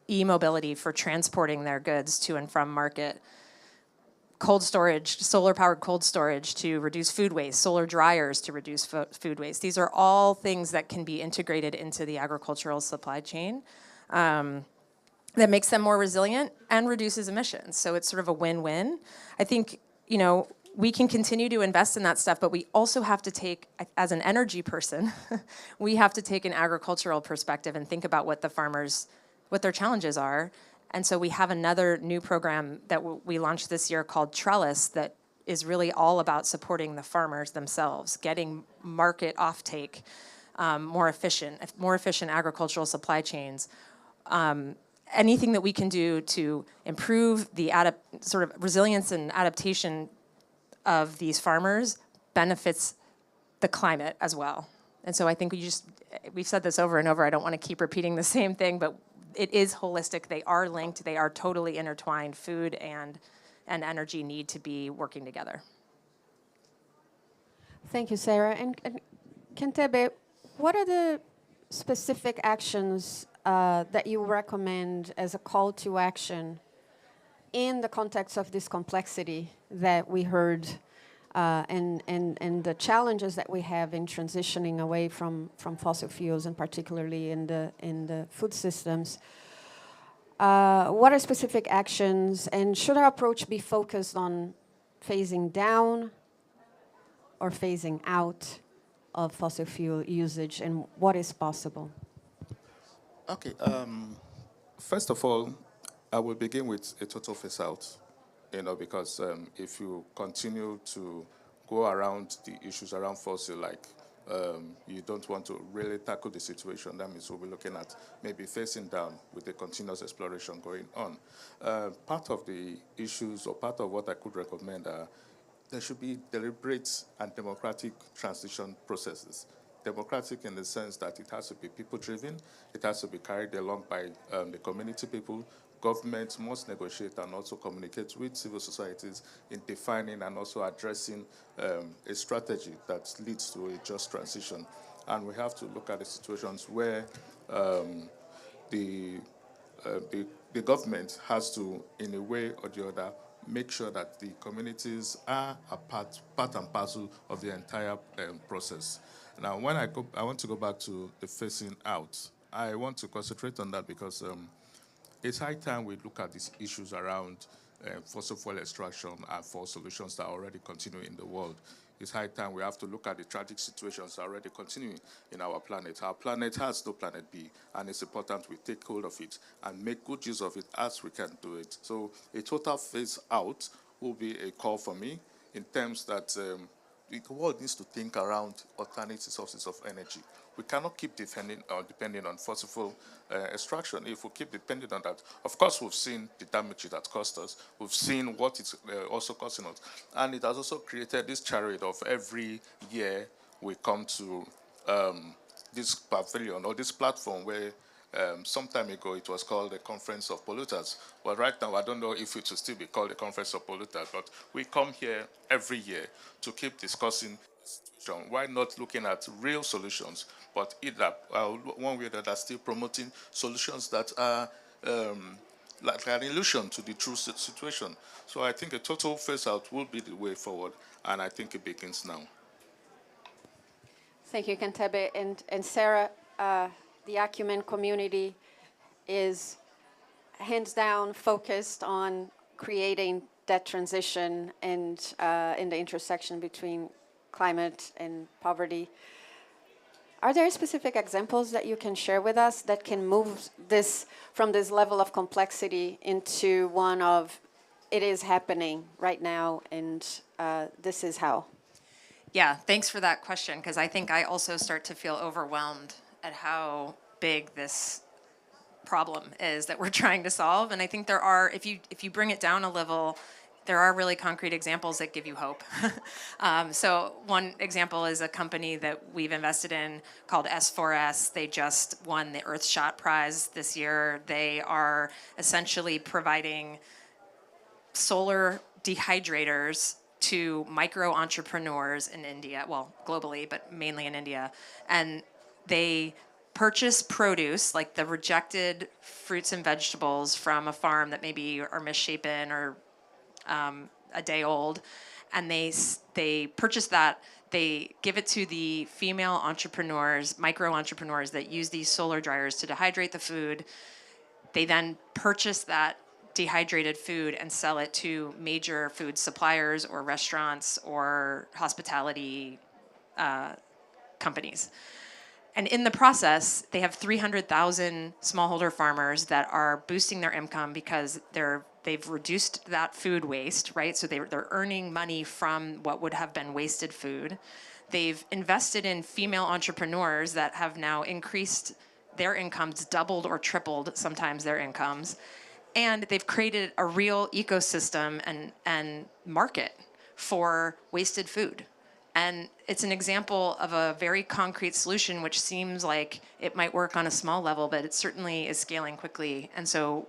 e-mobility for transporting their goods to and from market, cold storage, solar-powered cold storage to reduce food waste, solar dryers to reduce food waste. These are all things that can be integrated into the agricultural supply chain that makes them more resilient and reduces emissions. So it's sort of a win-win. I think, we can continue to invest in that stuff, but we also have to take, as an energy person, we have to take an agricultural perspective and think about what the farmers, what their challenges are. And so we have another new program that we launched this year called Trellis that is really all about supporting the farmers themselves, getting market offtake, more efficient agricultural supply chains. Anything that we can do to improve the sort of resilience and adaptation of these farmers benefits the climate as well. And so I think we've said this over and over, I don't want to keep repeating the same thing, but it is holistic, they are linked, they are totally intertwined. Food and energy need to be working together. Thank you, Sarah. And Kentebe, what are the specific actions that you recommend as a call to action in the context of this complexity that we heard and the challenges that we have in transitioning away from fossil fuels, and particularly in the food systems? What are specific actions, and should our approach be focused on phasing down or phasing out of fossil fuel usage, and what is possible? Okay. First of all, I will begin with a total phase out, because if you continue to go around the issues around fossil, like you don't want to really tackle the situation, that means we'll be looking at maybe phasing down with the continuous exploration going on. Part of the issues, or part of what I could recommend, are there should be deliberate and democratic transition processes. Democratic in the sense that it has to be people-driven, it has to be carried along by the community people. Government must negotiate and also communicate with civil societies in defining and also addressing a strategy that leads to a just transition. And we have to look at the situations where the government has to, in a way or the other, make sure that the communities are a part and parcel of the entire process. Now, when I want to go back to the phasing out. I want to concentrate on that because it's high time we look at these issues around fossil fuel extraction and for solutions that already continue in the world. It's high time we have to look at the tragic situations that are already continuing in our planet. Our planet has no planet B, and it's important we take hold of it and make good use of it as we can do it. So a total phase out will be a call for me in terms that the world needs to think around alternative sources of energy. We cannot keep depending on fossil fuel extraction. If we keep depending on that, of course, we've seen the damage it has cost us. We've seen what it's also costing us. And it has also created this chariot of every year we come to this pavilion or this platform where some time ago it was called the Conference of Polluters. But right now, I don't know if it will still be called the Conference of Polluters, but we come here every year to keep discussing situation. Why not looking at real solutions, but either one way or the other still promoting solutions that are like an illusion to the true situation. So I think a total phase out will be the way forward, and I think it begins now. Thank you, Kentebe. And Sarah, the Acumen community is hands down focused on creating that transition and in the intersection between climate and poverty. Are there specific examples that you can share with us that can move this from this level of complexity into one of it is happening right now and this is how? Yeah, thanks for that question, because I think I also start to feel overwhelmed at how big this problem is that we're trying to solve. And I think there are, if you bring it down a level, there are really concrete examples that give you hope. So one example is a company that we've invested in called S4S. They just won the Earthshot Prize this year. They are essentially providing solar dehydrators to micro entrepreneurs in India, well, globally, but mainly in India. And they purchase produce, like the rejected fruits and vegetables from a farm that maybe are misshapen or a day old, and they purchase that. They give it to the female entrepreneurs, micro entrepreneurs that use these solar dryers to dehydrate the food. They then purchase that dehydrated food and sell it to major food suppliers or restaurants or hospitality companies. And in the process, they have 300,000 smallholder farmers that are boosting their income because they've reduced that food waste, right? So they're earning money from what would have been wasted food. They've invested in female entrepreneurs that have now increased their incomes, doubled or tripled sometimes their incomes. And they've created a real ecosystem and market for wasted food. And it's an example of a very concrete solution, which seems like it might work on a small level, but it certainly is scaling quickly. And so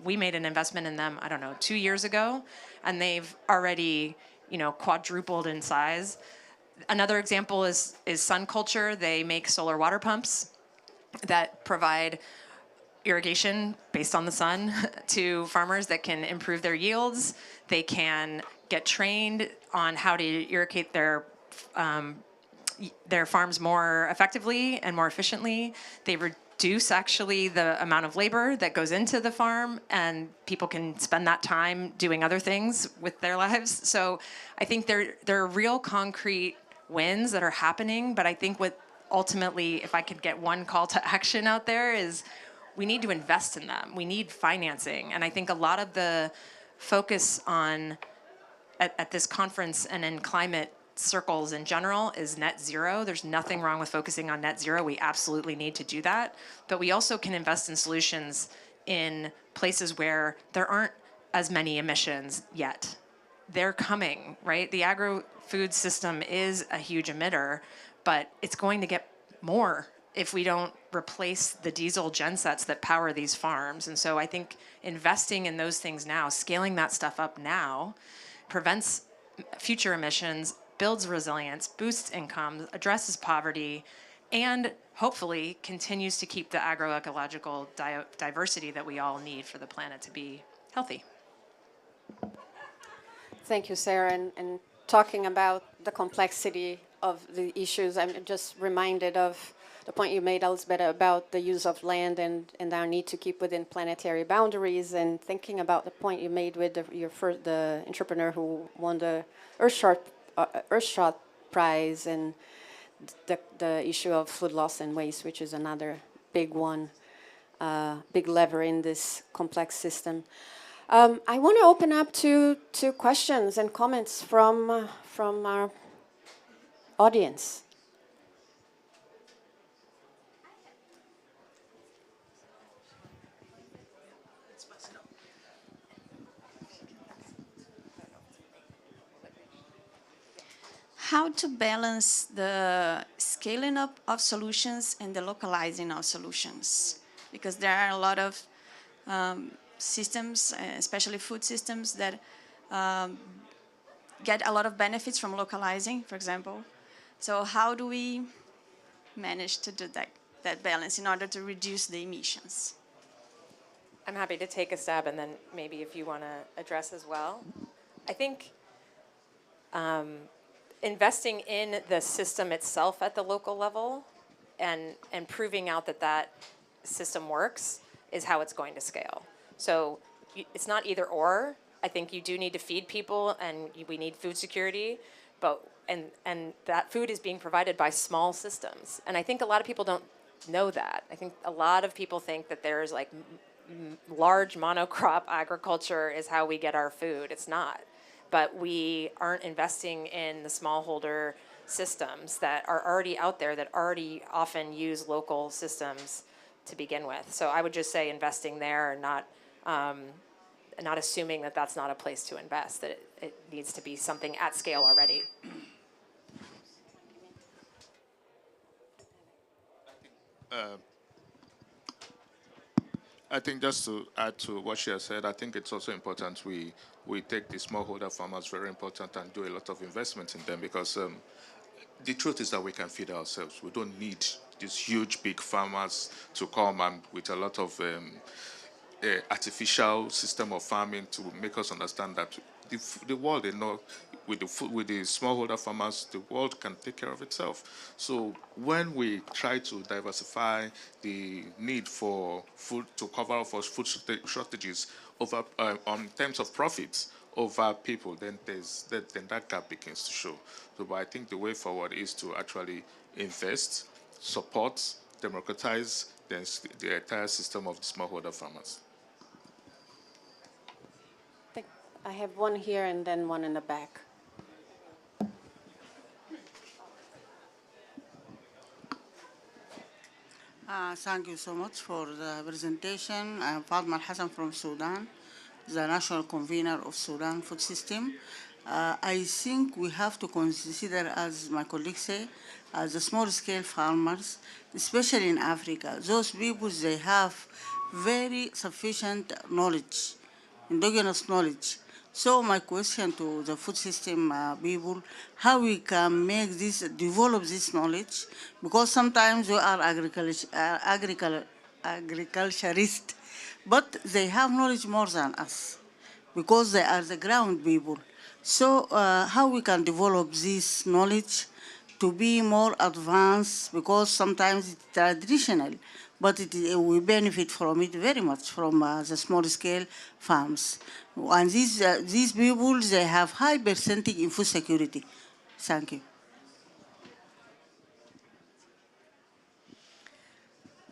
we made an investment in them, 2 years ago, and they've already, quadrupled in size. Another example is Sun Culture. They make solar water pumps that provide irrigation based on the sun to farmers that can improve their yields. They can get trained on how to irrigate their farms more effectively and more efficiently. They reduce actually the amount of labor that goes into the farm, and people can spend that time doing other things with their lives. So I think there are real concrete wins that are happening, but I think what ultimately, if I could get one call to action out there, is we need to invest in them. We need financing. And I think a lot of the focus on at this conference and in climate circles in general is net zero. There's nothing wrong with focusing on net zero. We absolutely need to do that. But we also can invest in solutions in places where there aren't as many emissions yet. They're coming, right? The agro-food system is a huge emitter, but it's going to get more if we don't replace the diesel gensets that power these farms. And so I think investing in those things now, scaling that stuff up now, prevents future emissions, builds resilience, boosts income, addresses poverty, and hopefully continues to keep the agroecological diversity that we all need for the planet to be healthy. Thank you, Sarah. And talking about the complexity of the issues, I'm just reminded of the point you made, Elizabeth, about the use of land and our need to keep within planetary boundaries, and thinking about the point you made with the entrepreneur who won the Earthshot Prize, and the issue of food loss and waste, which is another big one, big lever in this complex system. I want to open up to questions and comments from our audience. How to balance the scaling up of solutions and the localizing of solutions? Because there are a lot of systems, especially food systems, that get a lot of benefits from localizing, for example. So how do we manage to do that balance in order to reduce the emissions? I'm happy to take a stab, and then maybe if you want to address as well. I think investing in the system itself at the local level and proving out that system works is how it's going to scale. So it's not either or. I think you do need to feed people, and we need food security, but and that food is being provided by small systems. And I think a lot of people don't know that. I think a lot of people think that there's like large monocrop agriculture is how we get our food. It's not. But we aren't investing in the smallholder systems that are already out there, that already often use local systems to begin with. So I would just say investing there, not not assuming that that's not a place to invest, that it needs to be something at scale already. I think just to add to what she has said, I think it's also important we take the smallholder farmers very important and do a lot of investment in them, because the truth is that we can feed ourselves. We don't need these huge, big farmers to come and with a lot of artificial system of farming to make us understand that the world, with the smallholder farmers, the world can take care of itself. So when we try to diversify the need for food to cover for food shortages over on terms of profits over people, then then that gap begins to show. So, but I think the way forward is to actually invest, support, democratize the entire system of the smallholder farmers. I have one here and then one in the back. Thank you so much for the presentation. I'm Fatma Al-Hassan from Sudan, the national convener of Sudan Food System. I think we have to consider, as my colleagues say, the small-scale farmers, especially in Africa. Those people, they have very sufficient knowledge, endogenous knowledge. So my question to the food system people, how we can make this, develop this knowledge, because sometimes we are agriculturists, but they have knowledge more than us, because they are the ground people. So how we can develop this knowledge to be more advanced, because sometimes it's traditional, but we benefit from it very much from the small-scale farms. And these people, they have high percentage in food security. Thank you.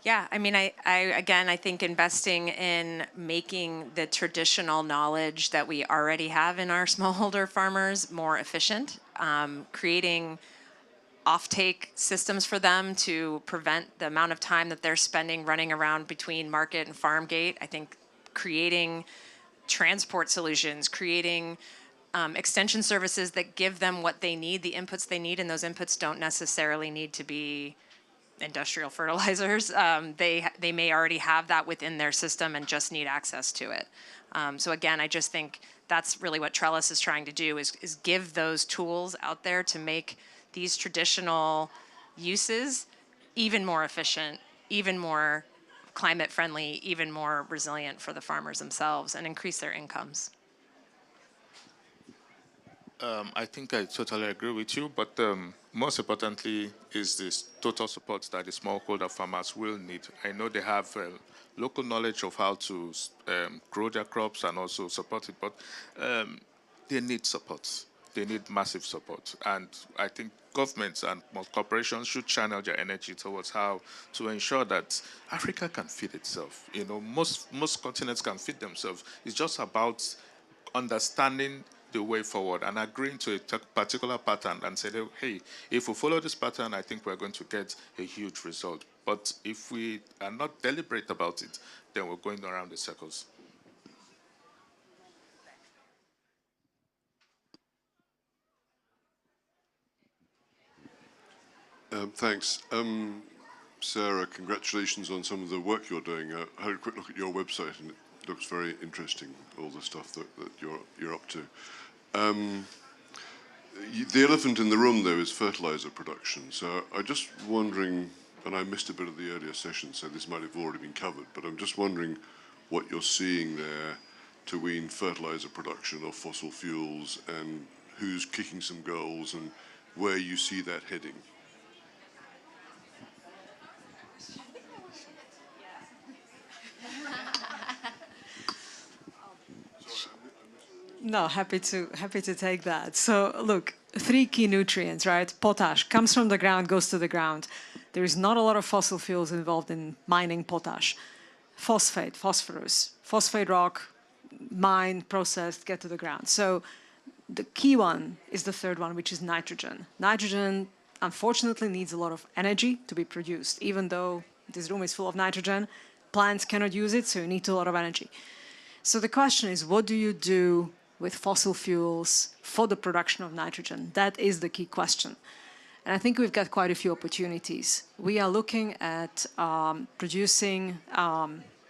Yeah, I mean, I think investing in making the traditional knowledge that we already have in our smallholder farmers more efficient, creating offtake systems for them to prevent the amount of time that they're spending running around between market and farm gate. I think creating transport solutions, creating extension services that give them what they need, the inputs they need, and those inputs don't necessarily need to be industrial fertilizers. They may already have that within their system and just need access to it. So again, I just think that's really what Trellis is trying to do, is give those tools out there to make these traditional uses even more efficient, even more climate friendly, even more resilient for the farmers themselves, and increase their incomes. I think I totally agree with you, but most importantly is this total support that the smallholder farmers will need. I know they have local knowledge of how to grow their crops and also support it, but they need support. They need massive support. And I think governments and corporations should channel their energy towards how to ensure that Africa can feed itself. You know, most continents can feed themselves. It's just about understanding the way forward and agreeing to a particular pattern and say, hey, if we follow this pattern, I think we're going to get a huge result. But if we are not deliberate about it, then we're going around the circles. Thanks. Sarah, congratulations on some of the work you're doing. I had a quick look at your website and it looks very interesting, all the stuff that you're up to. The elephant in the room, though, is fertilizer production. So I'm just wondering, and I missed a bit of the earlier session, so this might have already been covered, but I'm just wondering what you're seeing there to wean fertilizer production of fossil fuels and who's kicking some goals and where you see that heading. No, happy to take that. So look, 3 key nutrients, right? Potash comes from the ground, goes to the ground. There is not a lot of fossil fuels involved in mining potash. Phosphate, phosphorus, phosphate rock, mine, processed, get to the ground. So the key one is the third one, which is nitrogen. Nitrogen, unfortunately, needs a lot of energy to be produced. Even though this room is full of nitrogen, plants cannot use it, so you need a lot of energy. So the question is, what do you do with fossil fuels for the production of nitrogen? That is the key question. And I think we've got quite a few opportunities. We are looking at producing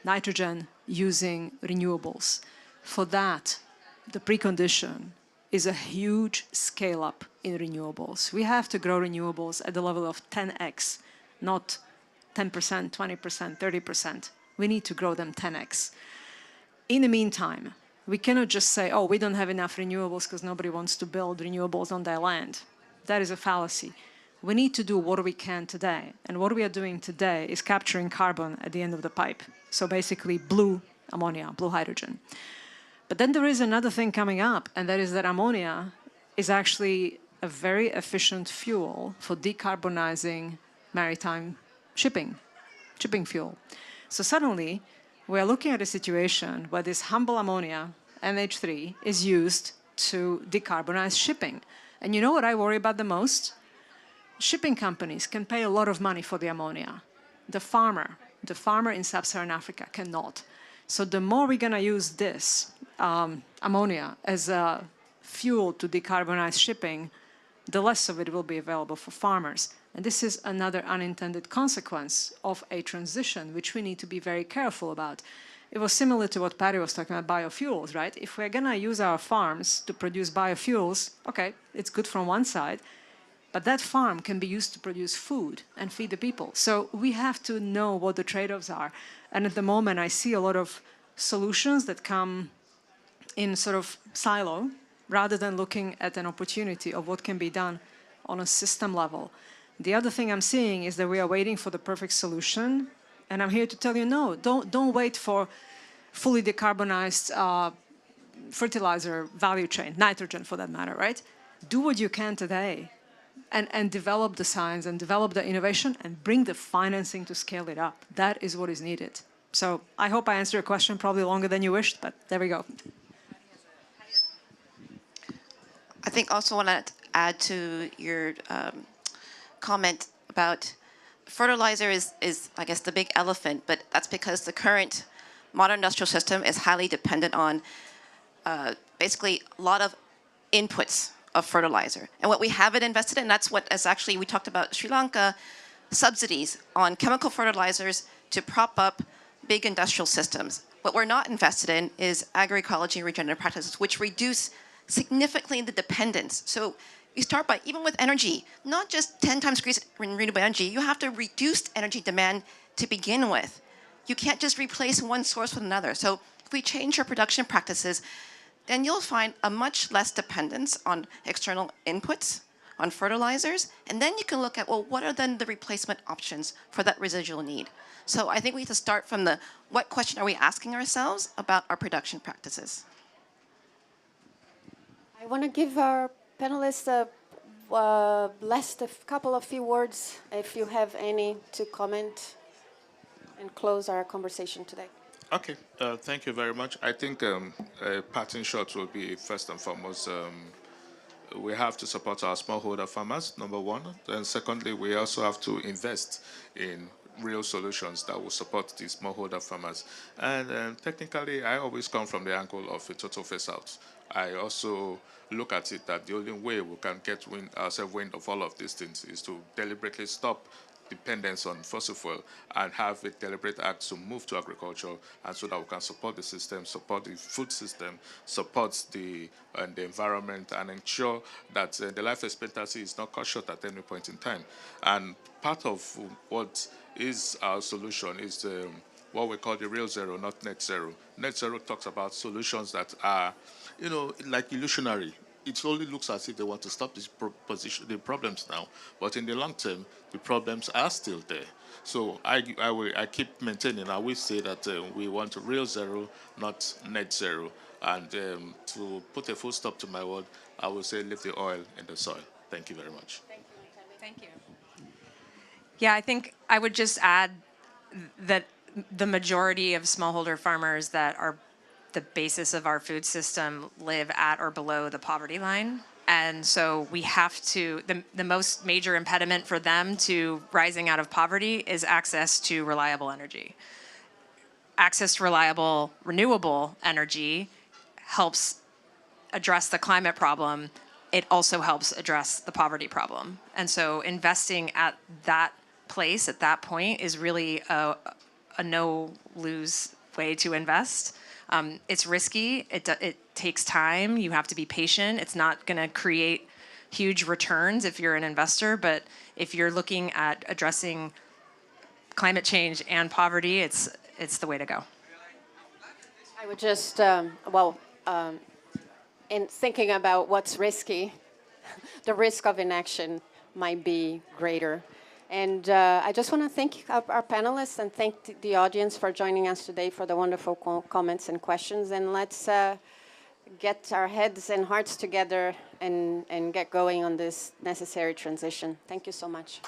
nitrogen using renewables. For that, the precondition is a huge scale-up in renewables. We have to grow renewables at the level of 10x, not 10%, 20%, 30%. We need to grow them 10x. In the meantime, we cannot just say, oh, we don't have enough renewables because nobody wants to build renewables on their land. That is a fallacy. We need to do what we can today. And what we are doing today is capturing carbon at the end of the pipe. So basically blue ammonia, blue hydrogen. But then there is another thing coming up, and that is that ammonia is actually a very efficient fuel for decarbonizing maritime shipping fuel. So suddenly, we are looking at a situation where this humble ammonia, NH3, is used to decarbonize shipping. And you know what I worry about the most? Shipping companies can pay a lot of money for the ammonia. The farmer in sub-Saharan Africa cannot. So the more we're going to use this ammonia as a fuel to decarbonize shipping, the less of it will be available for farmers. And this is another unintended consequence of a transition, which we need to be very careful about. It was similar to what Patty was talking about, biofuels, right? If we're going to use our farms to produce biofuels, okay, it's good from one side, but that farm can be used to produce food and feed the people. So we have to know what the trade-offs are. And at the moment, I see a lot of solutions that come in sort of silo, rather than looking at an opportunity of what can be done on a system level. The other thing I'm seeing is that we are waiting for the perfect solution. And I'm here to tell you, no, don't wait for fully decarbonized fertilizer value chain, nitrogen for that matter, right? Do what you can today and develop the science and develop the innovation and bring the financing to scale it up. That is what is needed. So I hope I answered your question probably longer than you wished, but there we go. I think also want to add to your comment about fertilizer is, I guess, the big elephant, but that's because the current modern industrial system is highly dependent on basically a lot of inputs of fertilizer. And what we haven't invested in, that's what is actually, we talked about Sri Lanka, subsidies on chemical fertilizers to prop up big industrial systems. What we're not invested in is agroecology and regenerative practices, which reduce significantly the dependence. So you start by, even with energy, not just 10 times increase in renewable energy, you have to reduce energy demand to begin with. You can't just replace one source with another. So if we change our production practices, then you'll find a much less dependence on external inputs, on fertilizers, and then you can look at, well, what are then the replacement options for that residual need? So I think we have to start from the, what question are we asking ourselves about our production practices? I want to give our panelists a couple of few words, if you have any, to comment and close our conversation today. Okay, thank you very much. I think parting shots will be first and foremost, we have to support our smallholder farmers, number one. Then secondly, we also have to invest in real solutions that will support the smallholder farmers. And technically, I always come from the angle of a total phase-out. I also look at it that the only way we can get ourselves wind of all of these things is to deliberately stop dependence on fossil fuel and have a deliberate act to move to agriculture, and so that we can support the system, support the food system, support the environment, and ensure that the life expectancy is not cut short at any point in time. And part of what is our solution is what we call the real zero, not net zero. Net zero talks about solutions that are, like illusionary. It only looks as if they want to stop the problems now, but in the long term, the problems are still there. So I keep maintaining, I will say that we want a real zero, not net zero. And to put a full stop to my word, I will say leave the oil in the soil. Thank you very much. Thank you. Yeah, I think I would just add that the majority of smallholder farmers that are the basis of our food system live at or below the poverty line. And so we have to, the most major impediment for them to rising out of poverty is access to reliable energy. access to reliable, renewable energy helps address the climate problem, it also helps address the poverty problem. And so investing at that place, at that point, is really a no-lose way to invest. It's risky, it takes time, you have to be patient, it's not gonna create huge returns if you're an investor, but if you're looking at addressing climate change and poverty, it's the way to go. I would just, in thinking about what's risky, the risk of inaction might be greater. And I just want to thank our panelists and thank the audience for joining us today for the wonderful comments and questions. And let's get our heads and hearts together and get going on this necessary transition. Thank you so much.